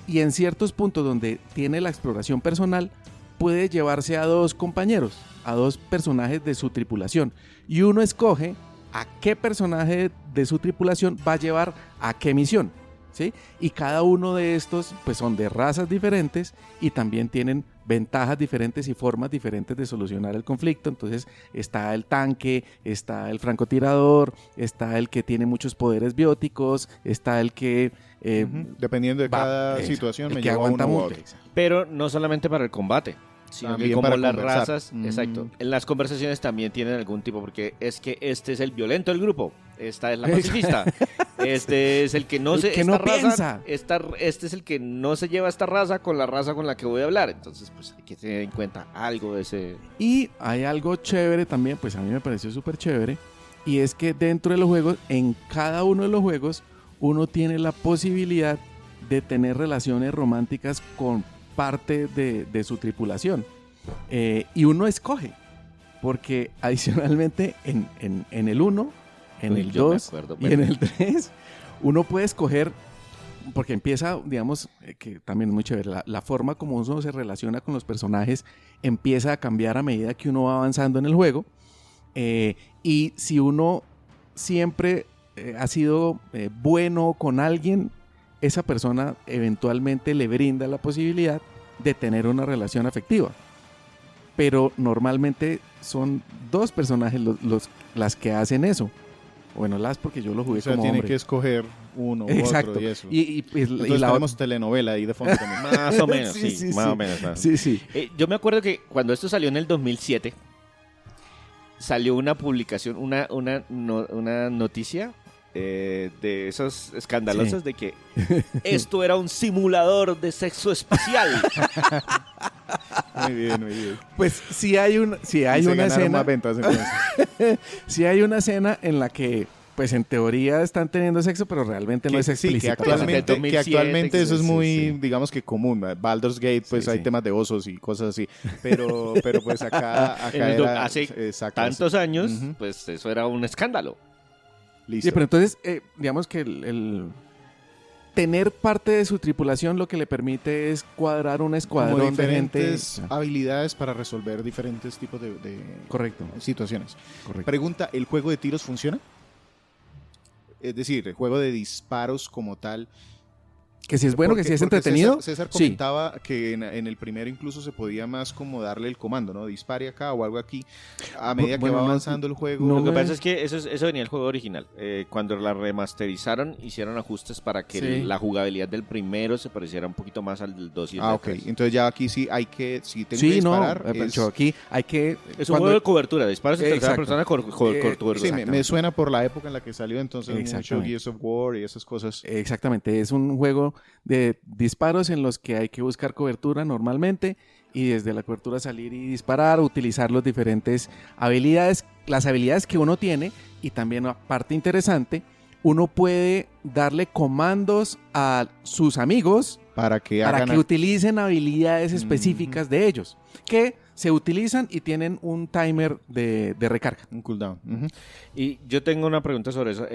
y en ciertos puntos donde tiene la exploración personal, puede llevarse a 2 compañeros, a 2 personajes de su tripulación, y uno escoge a qué personaje de su tripulación va a llevar a qué misión, ¿sí? Y cada uno de estos pues son de razas diferentes y también tienen ventajas diferentes y formas diferentes de solucionar el conflicto. Entonces está el tanque, está el francotirador, está el que tiene muchos poderes bióticos, está el que... Dependiendo de cada situación, me llevo a uno u otro. Pero no solamente para el combate. sino que También como para las conversar. razas, exacto, en las conversaciones también tienen algún tipo, porque es que este es el violento del grupo, esta es la pacifista, este es el que no El se, que esta no raza, piensa. este es el que no se lleva esta raza con la raza con la que voy a hablar, entonces pues hay que tener en cuenta algo de ese. Y hay algo chévere también, pues a mí me pareció súper chévere, y es que dentro de los juegos, en cada uno de los juegos, uno tiene la posibilidad de tener relaciones románticas con parte de su tripulación. Y uno escoge, porque adicionalmente en el 1, en Uy, el yo me 2 acuerdo, y en el 3, uno puede escoger, porque empieza, digamos, que también es muy chévere, la forma como uno se relaciona con los personajes empieza a cambiar a medida que uno va avanzando en el juego. Y si uno siempre ha sido bueno con alguien, esa persona eventualmente le brinda la posibilidad de tener una relación afectiva. Pero normalmente son dos personajes las que hacen eso. Bueno, porque yo lo jugué O sea, como tiene hombre. que escoger uno u Exacto. otro y eso. Pues, Entonces tenemos telenovela ahí de fondo también. Más o menos, Sí, sí, sí, más sí. o menos. Más. Sí, sí. Yo me acuerdo que cuando esto salió en el 2007, salió una publicación, una noticia de esos escandalosos Sí. de que esto era un simulador de sexo espacial. Muy bien, muy bien. Pues sí hay una Y se escena. ganaron más ventas entonces. Sí hay una escena en la que, pues en teoría están teniendo sexo, pero realmente no es Sí, explícito. que actualmente, 2007, eso es sí, muy, sí. digamos que común. ¿verdad? Baldur's Gate, pues Sí, hay sí. temas de osos y cosas así. Pero pues acá Hace exacto, tantos años, Ujú. pues eso era un escándalo. Listo. Sí, pero entonces, digamos que el tener parte de su tripulación lo que le permite es cuadrar un Como escuadrón de gente. diferentes habilidades para resolver diferentes tipos de Correcto, situaciones. correcto. Pregunta, ¿el juego de tiros funciona? Es decir, el juego de disparos como tal. Que si es bueno, que si es entretenido. César sí. comentaba que en el primero incluso se podía más como darle el comando, ¿no? Dispare acá o algo aquí. A medida que Bueno, va no, avanzando el juego. no Lo que me- pasa es que eso venía del juego original. Cuando la remasterizaron, hicieron ajustes para que Sí. la jugabilidad del primero se pareciera un poquito más al del 2 y el del Ok. 3. Entonces ya aquí sí hay que, si tengo que Sí, no. disparar, Pero aquí hay que. Es un juego de cobertura, disparos en tercera Exacto. persona con cobertura. sí, me Exactamente. suena por la época en la que salió, entonces mucho Exactamente. Gears of War y esas cosas. Exactamente, es un juego de disparos en los que hay que buscar cobertura normalmente y desde la cobertura salir y disparar, utilizar las diferentes habilidades, las habilidades que uno tiene y también una parte interesante, uno puede darle comandos a sus amigos Para que para hagan que utilicen habilidades específicas de ellos, que se utilizan y tienen un timer de recarga. un cooldown. Ujú. Y yo tengo una pregunta sobre eso.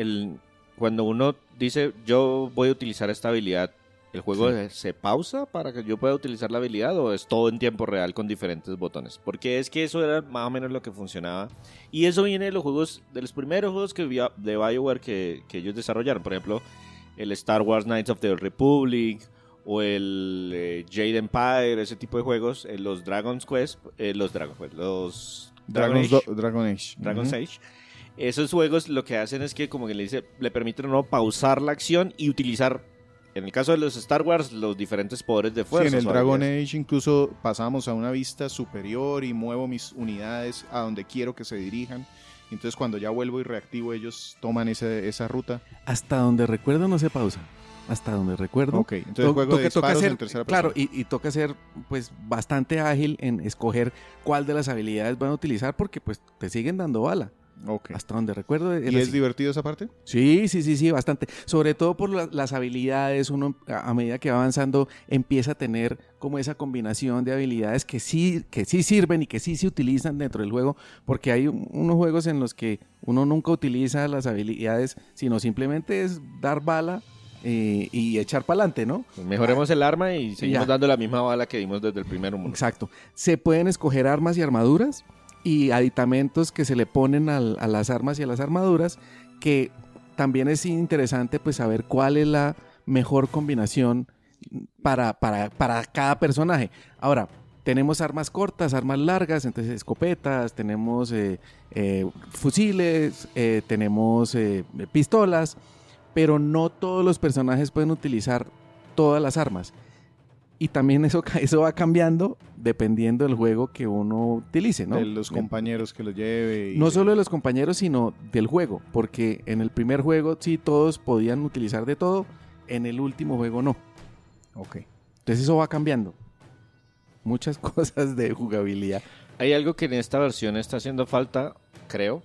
Cuando uno dice, yo voy a utilizar esta habilidad, ¿el juego se pausa para que yo pueda utilizar la habilidad o es todo en tiempo real con diferentes botones? Porque es que eso era más o menos lo que funcionaba. Y eso viene de los juegos, de los primeros juegos de BioWare que ellos desarrollaron. Por ejemplo, el Star Wars Knights of the Republic o el Jade Empire, ese tipo de juegos, los Dragon's Quest, los Dragon Age. Dragon Age. Dragon's Ujú. Age. Esos juegos lo que hacen es que como que le permiten a uno pausar la acción y utilizar, en el caso de los Star Wars, los diferentes poderes de Sí, fuerza. en el Dragon Age incluso pasamos a una vista superior y muevo mis unidades a donde quiero que se dirijan. Entonces cuando ya vuelvo y reactivo, ellos toman esa ruta. Hasta donde recuerdo no se pausa. Hasta donde recuerdo. Ok, entonces juego de disparos en tercera claro, persona. y toca ser pues bastante ágil en escoger cuál de las habilidades van a utilizar porque pues te siguen dando bala. Ok. Hasta donde recuerdo. ¿Y es así. divertido esa parte? Sí, bastante. Sobre todo por las habilidades, uno a medida que va avanzando empieza a tener como esa combinación de habilidades que sí sirven y que sí se utilizan dentro del juego, porque hay unos juegos en los que uno nunca utiliza las habilidades, sino simplemente es dar bala y echar para adelante, ¿no? Mejoremos el arma y seguimos Ya. dando la misma bala que dimos desde el primer mundo. Exacto. Se pueden escoger armas y armaduras y aditamentos que se le ponen a las armas y a las armaduras, que también es interesante pues saber cuál es la mejor combinación para cada personaje. Ahora, tenemos armas cortas, armas largas, entonces escopetas, tenemos fusiles, tenemos pistolas, pero no todos los personajes pueden utilizar todas las armas. Y también eso va cambiando dependiendo del juego que uno utilice, ¿no? De los compañeros que lo lleve. No solo de los compañeros, sino del juego. Porque en el primer juego sí todos podían utilizar de todo, en el último juego no. Ok. Entonces eso va cambiando. Muchas cosas de jugabilidad. Hay algo que en esta versión está haciendo falta, creo,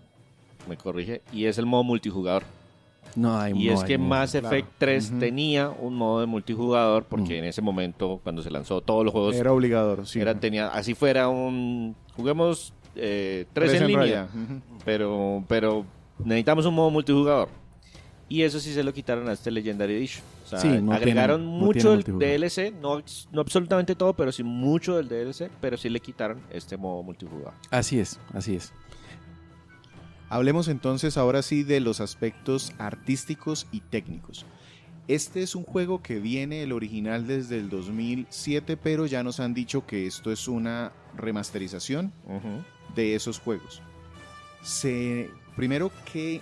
me corrige, y es el modo multijugador. Mass Effect 3 tenía un modo de multijugador porque en ese momento, cuando se lanzó todos los juegos, era obligatorio, sí. Así fuera juguemos 3 en línea, pero necesitamos un modo multijugador. Y eso sí se lo quitaron a este Legendary Edition. O sea, sí, agregaron mucho del DLC, no absolutamente todo, pero sí mucho del DLC, pero sí le quitaron este modo multijugador. Así es. Hablemos entonces ahora sí de los aspectos artísticos y técnicos. Este es un juego que viene el original desde el 2007, pero ya nos han dicho que esto es una remasterización de esos juegos. Primero, ¿qué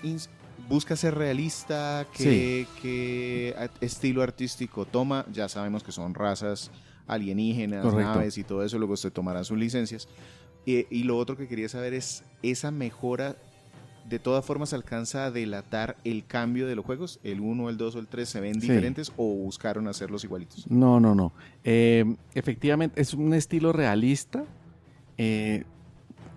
busca ser realista? ¿Qué estilo artístico toma? Ya sabemos que son razas alienígenas, correcto, naves y todo eso, luego se tomarán sus licencias. Y lo otro que quería saber es esa mejora. ¿De todas formas alcanza a delatar el cambio de los juegos? ¿El 1, el 2 o el 3 se ven diferentes o buscaron hacerlos igualitos? No. Efectivamente, es un estilo realista.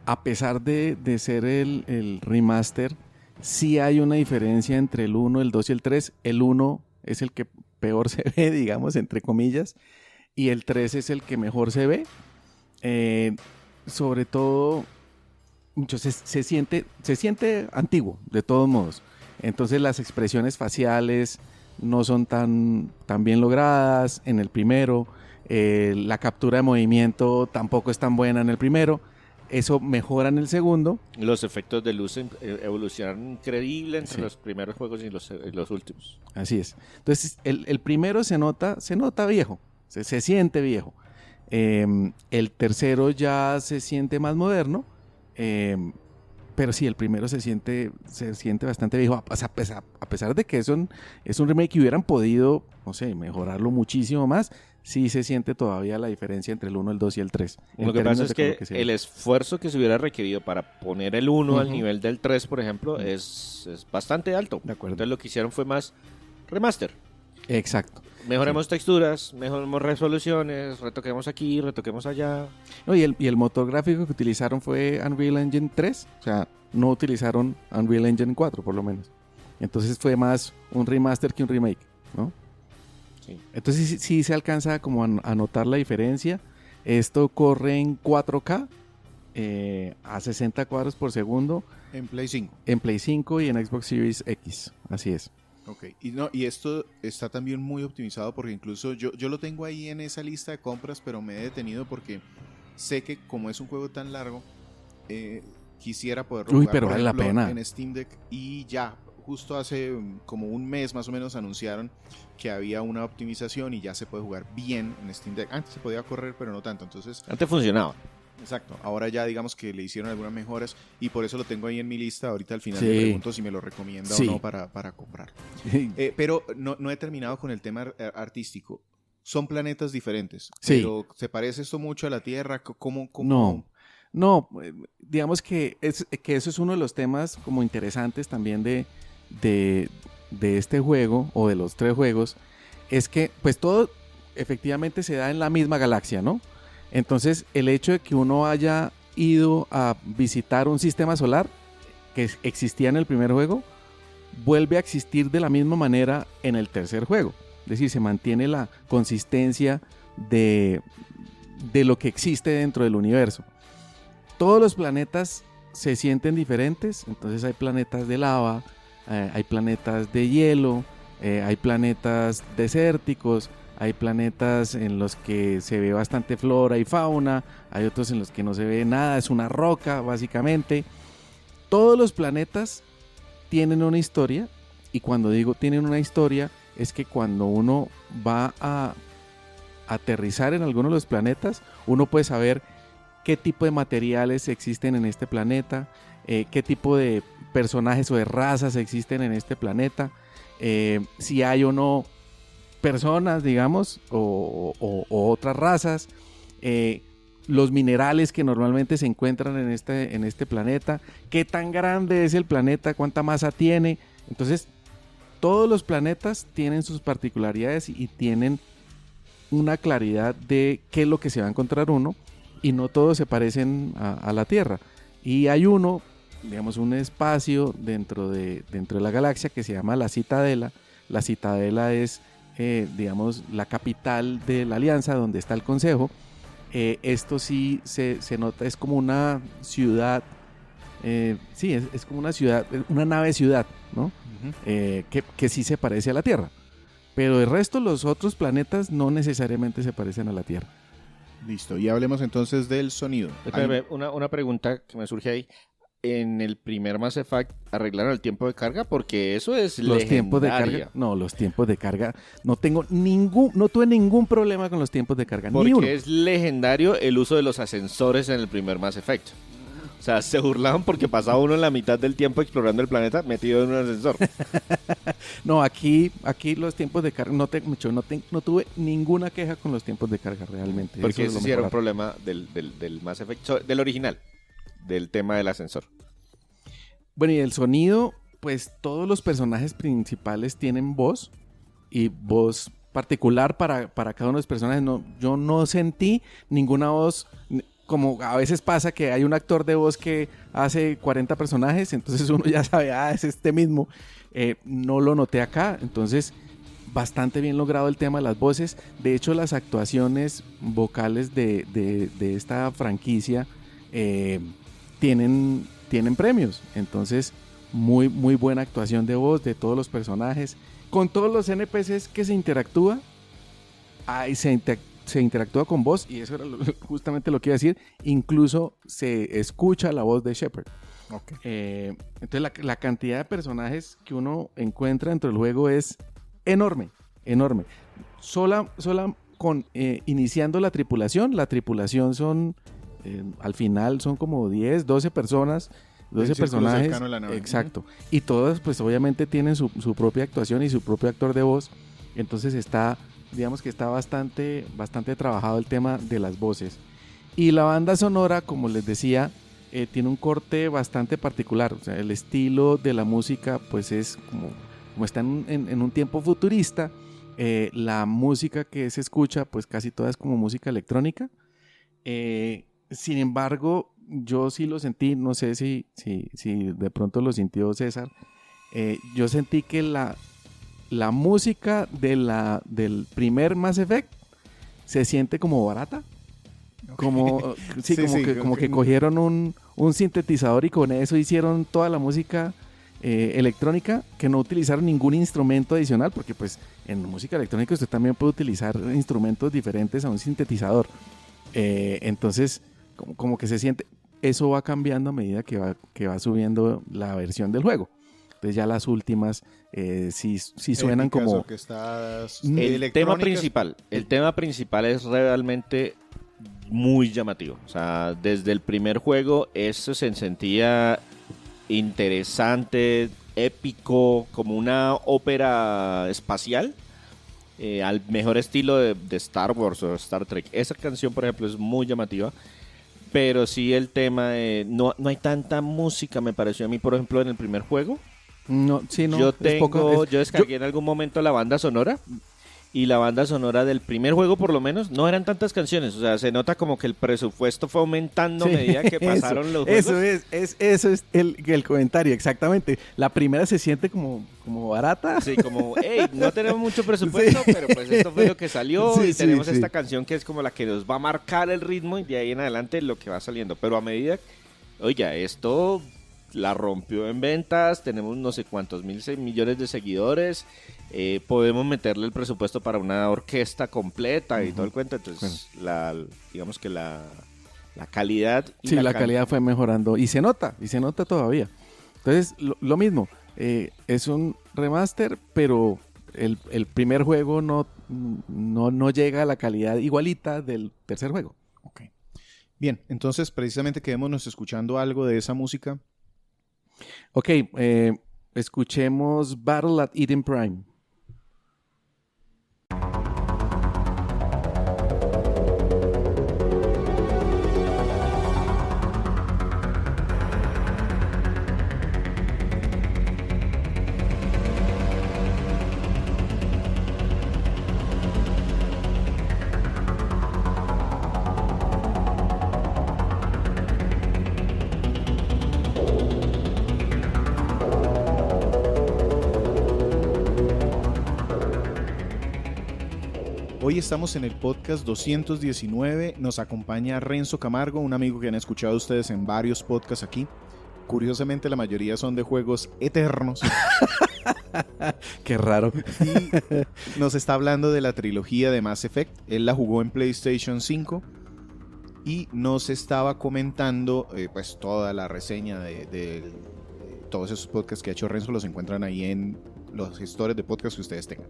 A pesar de ser el remaster, sí hay una diferencia entre el 1, el 2 y el 3. El 1 es el que peor se ve, digamos, entre comillas, y el 3 es el que mejor se ve. Sobre todo... se siente antiguo, de todos modos. Entonces las expresiones faciales no son tan bien logradas en el primero. La captura de movimiento tampoco es tan buena en el primero. Eso mejora en el segundo. Los efectos de luz evolucionaron increíble entre los primeros juegos y los últimos. Así es. Entonces el primero se nota viejo, se siente viejo. El tercero ya se siente más moderno. Pero sí, el primero se siente bastante viejo, a pesar de que es un remake y hubieran podido, no sé, mejorarlo muchísimo más. Sí se siente todavía la diferencia entre el 1, el 2 y el 3. Lo que pasa es que el esfuerzo que se hubiera requerido para poner el 1 al nivel del 3, por ejemplo, es bastante alto. De acuerdo. Entonces lo que hicieron fue más remaster. Exacto. Mejoremos texturas, mejoremos resoluciones, retoquemos aquí, retoquemos allá. No, y el motor gráfico que utilizaron fue Unreal Engine 3, o sea, no utilizaron Unreal Engine 4 por lo menos. Entonces fue más un remaster que un remake, ¿no? Sí. Entonces sí se alcanza como a notar la diferencia. Esto corre en 4K a 60 cuadros por segundo. En Play 5. En Play 5 y en Xbox Series X, así es. Ok, y esto está también muy optimizado porque incluso yo lo tengo ahí en esa lista de compras, pero me he detenido porque sé que como es un juego tan largo, quisiera poderlo jugar, pero por vale ejemplo, la pena. En Steam Deck, y ya, justo hace como un mes más o menos anunciaron que había una optimización y ya se puede jugar bien en Steam Deck. Antes se podía correr, pero no tanto, entonces... Antes funcionaba. Exacto, ahora ya digamos que le hicieron algunas mejoras y por eso lo tengo ahí en mi lista. Ahorita al final Sí. le pregunto si me lo recomienda o no para comprar. Pero no he terminado con el tema artístico. Son planetas diferentes, Sí. pero ¿se parece esto mucho a la Tierra? ¿Cómo? No, digamos que eso es uno de los temas como interesantes también de este juego o de los 3 juegos, es que pues todo efectivamente se da en la misma galaxia, ¿no? Entonces el hecho de que uno haya ido a visitar un sistema solar que existía en el primer juego, vuelve a existir de la misma manera en el tercer juego. Es decir, se mantiene la consistencia de lo que existe dentro del universo. Todos los planetas se sienten diferentes, entonces hay planetas de lava, hay planetas de hielo, hay planetas desérticos, hay planetas en los que se ve bastante flora y fauna, hay otros en los que no se ve nada, es una roca básicamente. Todos los planetas tienen una historia, y cuando digo tienen una historia es que cuando uno va a aterrizar en alguno de los planetas, uno puede saber qué tipo de materiales existen en este planeta, qué tipo de personajes o de razas existen en este planeta, si hay o no personas, digamos, o otras razas, los minerales que normalmente se encuentran en este planeta, qué tan grande es el planeta, cuánta masa tiene. Entonces, todos los planetas tienen sus particularidades y tienen una claridad de qué es lo que se va a encontrar uno, y no todos se parecen a la Tierra. Y hay uno, digamos, un espacio dentro de la galaxia que se llama la Citadela. La Citadela es, digamos, la capital de la Alianza, donde está el Consejo. Esto sí se nota, es como una ciudad, sí, es como una ciudad, una nave ciudad, ¿no? Que sí se parece a la Tierra. Pero el resto, los otros planetas, no necesariamente se parecen a la Tierra. Listo, y hablemos entonces del sonido. Espérame, una pregunta que me surge ahí. En el primer Mass Effect arreglaron el tiempo de carga, porque eso es Los tiempos de carga, no, los tiempos de carga, no tuve ningún problema con los tiempos de carga, porque ni uno. es legendario el uso de los ascensores en el primer Mass Effect. O sea, se burlaban porque pasaba uno en la mitad del tiempo explorando el planeta metido en un ascensor. No, aquí los tiempos de carga, no tuve ninguna queja con los tiempos de carga realmente. Porque Eso ese sí era un problema del Mass Effect, del original, del tema del ascensor. Bueno, y el sonido, pues todos los personajes principales tienen voz, y voz particular para cada uno de los personajes. No, yo no sentí ninguna voz, como a veces pasa que hay un actor de voz que hace 40 personajes, entonces uno ya sabe, es este mismo. No lo noté acá, entonces bastante bien logrado el tema de las voces. De hecho, las actuaciones vocales de esta franquicia tienen premios, entonces muy buena actuación de voz de todos los personajes. Con todos los NPCs que se interactúa, se interactúa con voz, y eso era justamente lo que iba a decir. Incluso se escucha la voz de Shepard. Okay. Entonces la cantidad de personajes que uno encuentra dentro del juego es enorme. Sola con iniciando la tripulación son, al final son como 10, 12 personas, 12 personajes. Exacto. Y todos pues obviamente tienen su propia actuación y su propio actor de voz. Entonces digamos que está bastante trabajado el tema de las voces. Y la banda sonora, como les decía, tiene un corte bastante particular. O sea, el estilo de la música pues es como está en un tiempo futurista. La música que se escucha pues casi toda es como música electrónica. Sin embargo, yo sí lo sentí, no sé si de pronto lo sintió César. Yo sentí que la música del primer Mass Effect se siente como barata. Okay. Como que cogieron un sintetizador y con eso hicieron toda la música electrónica, que no utilizaron ningún instrumento adicional, porque pues en música electrónica usted también puede utilizar instrumentos diferentes a un sintetizador. Entonces como que se siente, eso va cambiando a medida que va subiendo la versión del juego. Entonces ya las últimas sí suenan como el tema principal es realmente muy llamativo. O sea, desde el primer juego eso se sentía interesante, épico, como una ópera espacial, al mejor estilo de Star Wars o Star Trek. Esa canción, por ejemplo, es muy llamativa. Pero sí el tema no hay tanta música, me pareció a mí, por ejemplo, en el primer juego. No. Yo descargué en algún momento la banda sonora, y la banda sonora del primer juego, por lo menos, no eran tantas canciones. O sea, se nota como que el presupuesto fue aumentando a medida que pasaron los juegos. Eso es el comentario, exactamente. La primera se siente como barata. Sí, como, hey, no tenemos mucho presupuesto, pero pues esto fue lo que salió, y tenemos esta canción que es como la que nos va a marcar el ritmo, y de ahí en adelante lo que va saliendo. Pero a medida, oye, esto la rompió en ventas, tenemos no sé cuántos millones de seguidores, podemos meterle el presupuesto para una orquesta completa y todo el cuento. Entonces, digamos que la calidad... la calidad fue mejorando, y se nota todavía. Entonces, lo mismo, es un remaster, pero el primer juego no llega a la calidad igualita del tercer juego. Okay. Bien, entonces precisamente quedémonos escuchando algo de esa música. Ok, escuchemos Battle at Eden Prime. Hoy estamos en el podcast 219, nos acompaña Renzo Camargo, un amigo que han escuchado ustedes en varios podcasts aquí. Curiosamente la mayoría son de juegos eternos. Qué raro. Y nos está hablando de la trilogía de Mass Effect. Él la jugó en PlayStation 5 y nos estaba comentando pues toda la reseña de todos esos podcasts que ha hecho Renzo. Los encuentran ahí en los gestores de podcast que ustedes tengan.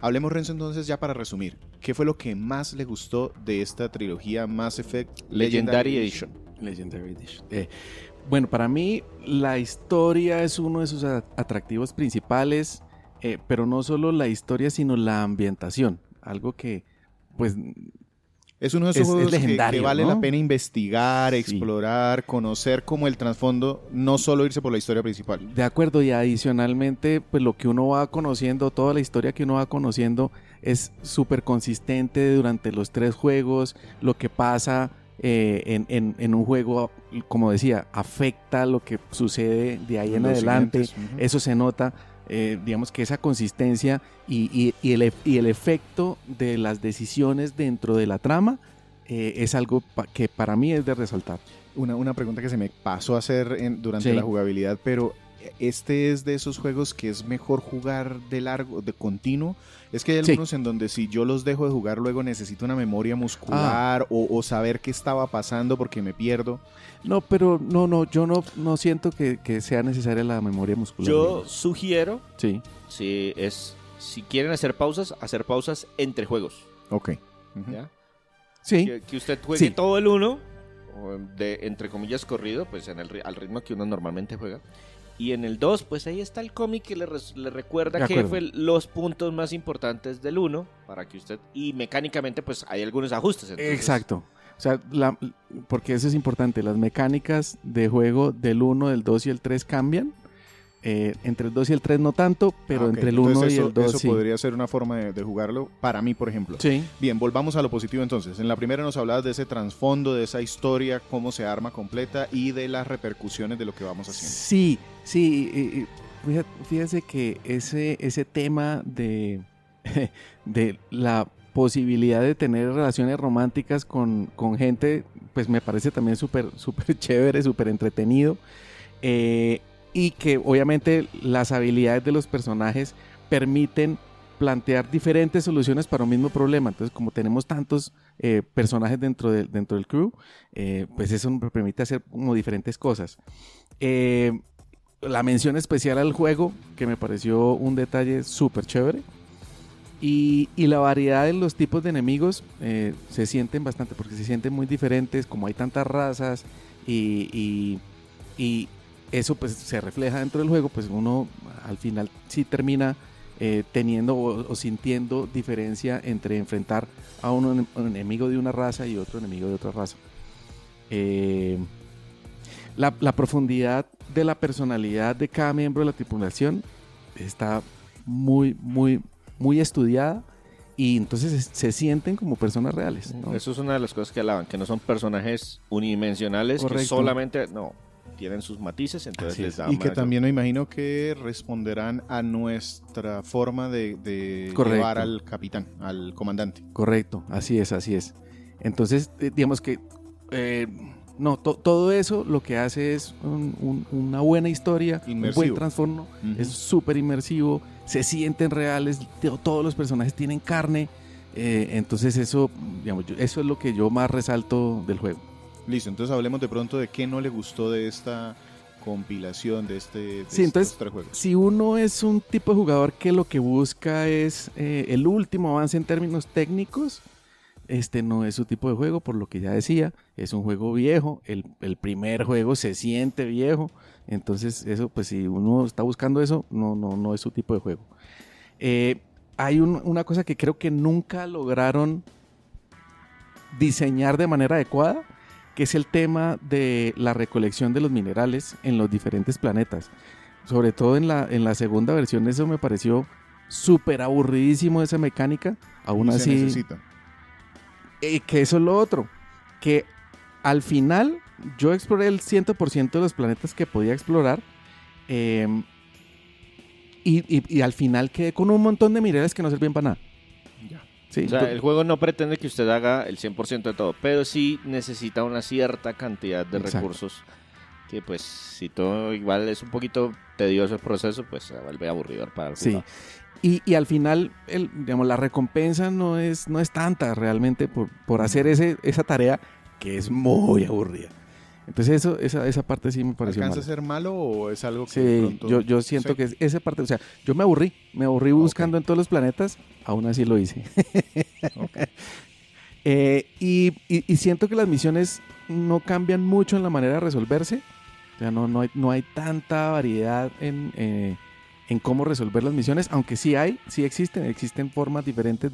Hablemos, Renzo, entonces, ya para resumir. ¿Qué fue lo que más le gustó de esta trilogía Mass Effect Legendary Edition? Legendary Edition. Bueno, para mí la historia es uno de sus atractivos principales, pero no solo la historia, sino la ambientación. Algo que, pues... Es uno de esos juegos legendario, que vale ¿no? la pena investigar, explorar, conocer como el trasfondo, no solo irse por la historia principal. De acuerdo, y adicionalmente, pues lo que uno va conociendo, toda la historia que uno va conociendo es súper consistente durante los 3 juegos. Lo que pasa en un juego, como decía, afecta lo que sucede de ahí en Los adelante. siguientes, Eso se nota. Digamos que esa consistencia y el efecto de las decisiones dentro de la trama es algo que para mí es de resaltar. Una pregunta que se me pasó a hacer durante Sí. la jugabilidad, pero este es de esos juegos que es mejor jugar de largo, de continuo. Es que hay Sí. algunos en donde si yo los dejo de jugar luego necesito una memoria muscular o saber qué estaba pasando porque me pierdo. No, pero yo no siento que sea necesaria la memoria muscular. Yo sugiero, Sí. si quieren hacer pausas entre juegos. Ok. Ujú. ¿Ya? Sí. Que usted juegue Sí. todo el 1, entre comillas corrido, pues al ritmo que uno normalmente juega. Y en el 2, pues ahí está el cómic que le recuerda De qué acuerdo. fue los puntos más importantes del 1, para que usted... Y mecánicamente, pues hay algunos ajustes. Entonces, Exacto. O sea, porque eso es importante. Las mecánicas de juego del 1, del 2 y el 3 cambian. Entre el 2 y el 3 no tanto, pero Ah, ok. entre el 1 Entonces y el 2 eso sí. podría ser una forma de jugarlo para mí, por ejemplo. Sí. Bien, volvamos a lo positivo entonces. En la primera nos hablabas de ese trasfondo, de esa historia, cómo se arma completa y de las repercusiones de lo que vamos haciendo. Sí. Fíjese que ese tema de la posibilidad de tener relaciones románticas con gente, pues me parece también súper chévere, súper entretenido. Y que obviamente las habilidades de los personajes permiten plantear diferentes soluciones para un mismo problema. Entonces, como tenemos tantos personajes dentro del crew, pues eso me permite hacer como diferentes cosas. La mención especial al juego, que me pareció un detalle súper chévere. Y la variedad de los tipos de enemigos se sienten bastante, porque se sienten muy diferentes, como hay tantas razas y eso pues se refleja dentro del juego, pues uno al final sí termina teniendo o sintiendo diferencia entre enfrentar a un enemigo de una raza y otro enemigo de otra raza. La profundidad de la personalidad de cada miembro de la tripulación está muy estudiada y entonces se sienten como personas reales, ¿no? Eso es una de las cosas que alaban, que no son personajes unidimensionales, que Correcto. solamente... No, tienen sus matices, entonces Así les es. da Y que más- también me imagino que responderán a nuestra forma de Correcto. llevar al capitán, al comandante. Correcto, así es. Entonces, digamos que todo eso lo que hace es una buena historia, un Inmersivo. buen trasfondo, Ujú. es súper inmersivo, se sienten reales, todos los personajes tienen carne, entonces eso, digamos, eso es lo que yo más resalto del juego. Listo, entonces hablemos de pronto de qué no le gustó de esta compilación de Sí, entonces, estos 3 juegos. Si uno es un tipo de jugador que lo que busca es el último avance en términos técnicos, este no es su tipo de juego, por lo que ya decía, es un juego viejo, el primer juego se siente viejo, entonces eso, pues si uno está buscando eso, no es su tipo de juego. Hay una cosa que creo que nunca lograron diseñar de manera adecuada, que es el tema de la recolección de los minerales en los diferentes planetas. Sobre todo en la segunda versión, eso me pareció súper aburridísimo, esa mecánica. Aún Y se así, necesita. que eso es lo otro, que al final yo exploré el 100% de los planetas que podía explorar, y al final quedé con un montón de minerales que no servían para nada. Ya. Sí, O sea, el juego no pretende que usted haga el 100% de todo, pero sí necesita una cierta cantidad de Exacto. recursos que pues si todo igual es un poquito tedioso el proceso, pues se vuelve aburridor para el sí. jugador. Y al final, digamos, la recompensa no es tanta realmente por hacer esa tarea que es muy aburrida. Entonces esa parte sí me pareció ¿Alcanza a mala. ser malo o es algo que de Sí, pronto... yo siento Sí. que esa parte, o sea, yo me aburrí buscando en todos los planetas, aún así lo hice. Ok. Y siento que las misiones no cambian mucho en la manera de resolverse. O sea, no hay tanta variedad en cómo resolver las misiones, aunque sí existen formas diferentes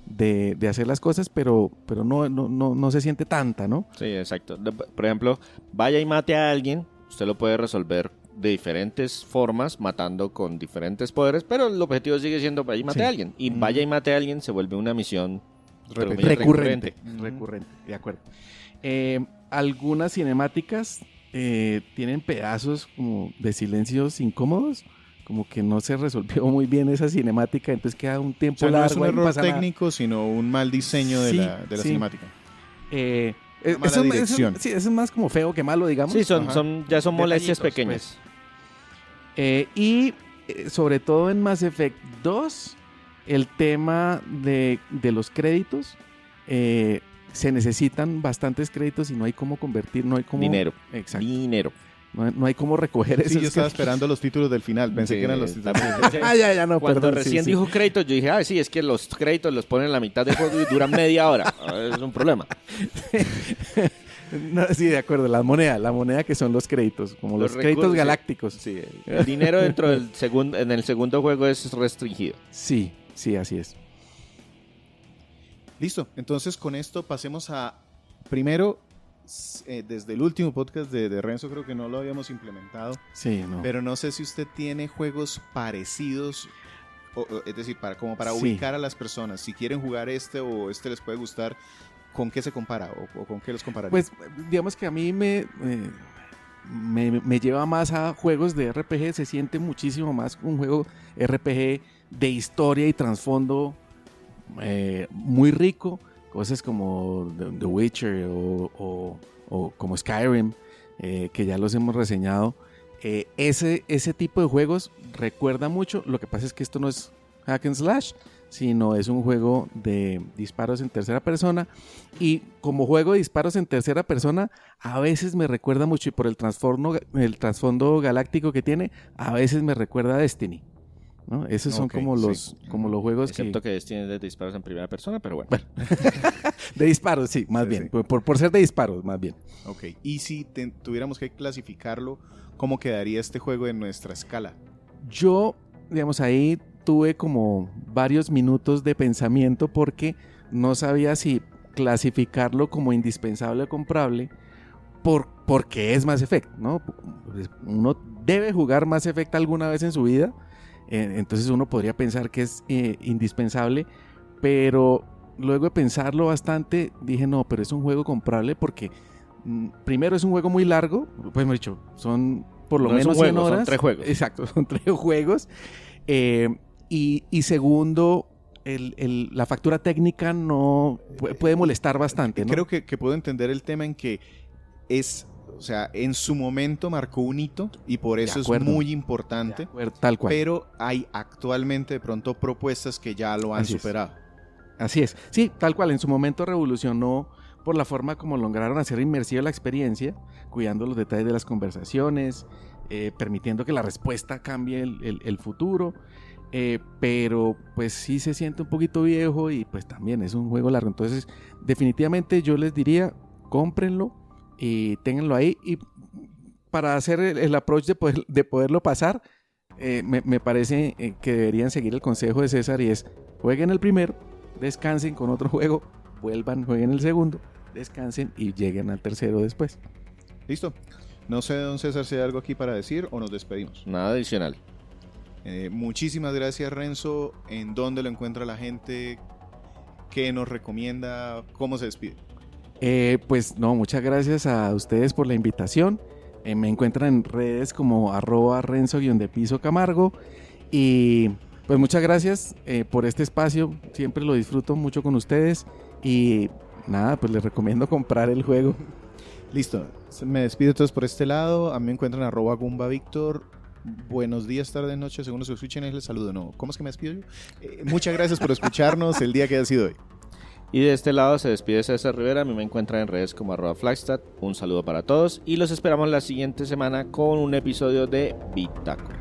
de hacer las cosas, pero no se siente tanta, ¿no? Sí, exacto. Por ejemplo, vaya y mate a alguien, usted lo puede resolver de diferentes formas, matando con diferentes poderes, pero el objetivo sigue siendo vaya y mate Sí. a alguien. Y vaya y mate a alguien se vuelve una misión Repetida. Recurrente, Ujú. de acuerdo. Algunas cinemáticas tienen pedazos como de silencios incómodos, como que no se resolvió muy bien esa cinemática, entonces queda un O tiempo sea, no largo. es un ahí, no error pasa nada. técnico, sino un mal diseño de Sí, la sí. cinemática. Eh, Una mala dirección. sí, eso es más como feo que malo, digamos. Sí, Ajá. ya son molestias Detallitos, pequeñas. Sobre todo en Mass Effect 2, el tema de los créditos, se necesitan bastantes créditos y no hay cómo convertir, no hay cómo... Dinero. Exacto. Dinero. No hay cómo recoger Sí, esos yo estaba créditos. esperando los títulos del final. Pensé Sí, que eran los títulos. también. Ya, no, Cuando perdón, sí, recién sí. dijo créditos, yo dije, sí, es que los créditos los ponen en la mitad del juego y duran media hora. Es un problema. No, sí, de acuerdo, la moneda que son los créditos, como los créditos recursos, sí. galácticos. Sí, el dinero dentro del en el segundo juego es restringido. Sí, así es. Listo. Entonces, con esto pasemos a... Primero, desde el último podcast de Renzo, creo que no lo habíamos implementado. Sí, no. Pero no sé si usted tiene juegos parecidos, es decir, para Sí. ubicar a las personas. Si quieren jugar este o este les puede gustar, ¿con qué se compara o con qué los compararía? Pues digamos que a mí me lleva más a juegos de RPG, se siente muchísimo más un juego RPG de historia y trasfondo muy rico, cosas como The Witcher o como Skyrim, que ya los hemos reseñado. Ese tipo de juegos recuerda mucho, lo que pasa es que esto no es hack and slash, sino es un juego de disparos en tercera persona, y como juego de disparos en tercera persona a veces me recuerda mucho, y por el trasfondo galáctico que tiene, a veces me recuerda a Destiny, ¿no? Esos son Ok, como sí. como los juegos Excepto que tiene de disparos en primera persona, pero bueno. de disparos, sí, más Sí, bien, sí. por ser de disparos, más bien. Ok. Y si tuviéramos que clasificarlo, ¿cómo quedaría este juego en nuestra escala? Yo, digamos, ahí tuve como varios minutos de pensamiento porque no sabía si clasificarlo como indispensable o comprable porque es Mass Effect, ¿no? Uno debe jugar Mass Effect alguna vez en su vida, entonces uno podría pensar que es indispensable, pero luego de pensarlo bastante dije no, pero es un juego comprable porque primero es un juego muy largo, pues hemos dicho, son por lo No es un menos 100 juego, son horas. 3 juegos. Exacto, son 3 juegos. Y segundo, la factura técnica no puede molestar bastante, ¿no? Creo que puedo entender el tema en que o sea, en su momento marcó un hito y por eso es acuerdo. muy importante, Tal cual. pero hay actualmente de pronto propuestas que ya lo han Así es. superado. Así es. Sí, tal cual. En su momento revolucionó por la forma como lograron hacer inmersiva la experiencia, cuidando los detalles de las conversaciones, permitiendo que la respuesta cambie el futuro. Pero pues sí se siente un poquito viejo y pues también es un juego largo. Entonces, definitivamente yo les diría, cómprenlo y ténganlo ahí. Y para hacer el approach de poderlo pasar, me parece que deberían seguir el consejo de César, y es: jueguen el primero, descansen con otro juego, vuelvan, jueguen el segundo, descansen y lleguen al tercero después. Listo. No sé, don César, si hay algo aquí para decir o nos despedimos. Nada adicional. Muchísimas gracias, Renzo. ¿En dónde lo encuentra la gente? ¿Qué nos recomienda? ¿Cómo se despide? Pues no, muchas gracias a ustedes por la invitación. Me encuentran en redes como @Renzo_Camargo, y Pues muchas gracias por este espacio, siempre lo disfruto mucho con ustedes y nada, pues les recomiendo comprar el juego. Listo, me despido entonces por este lado. A mí me encuentran @GumbaVictor. Buenos días, tardes, noches, según los que escuchen, les saludo. No, ¿cómo es que me despido yo? Muchas gracias por escucharnos el día que ha sido hoy. Y de este lado se despide César Rivera. A mí me encuentran en redes como @Flagstad. Un saludo para todos y los esperamos la siguiente semana con un episodio de Bitácora.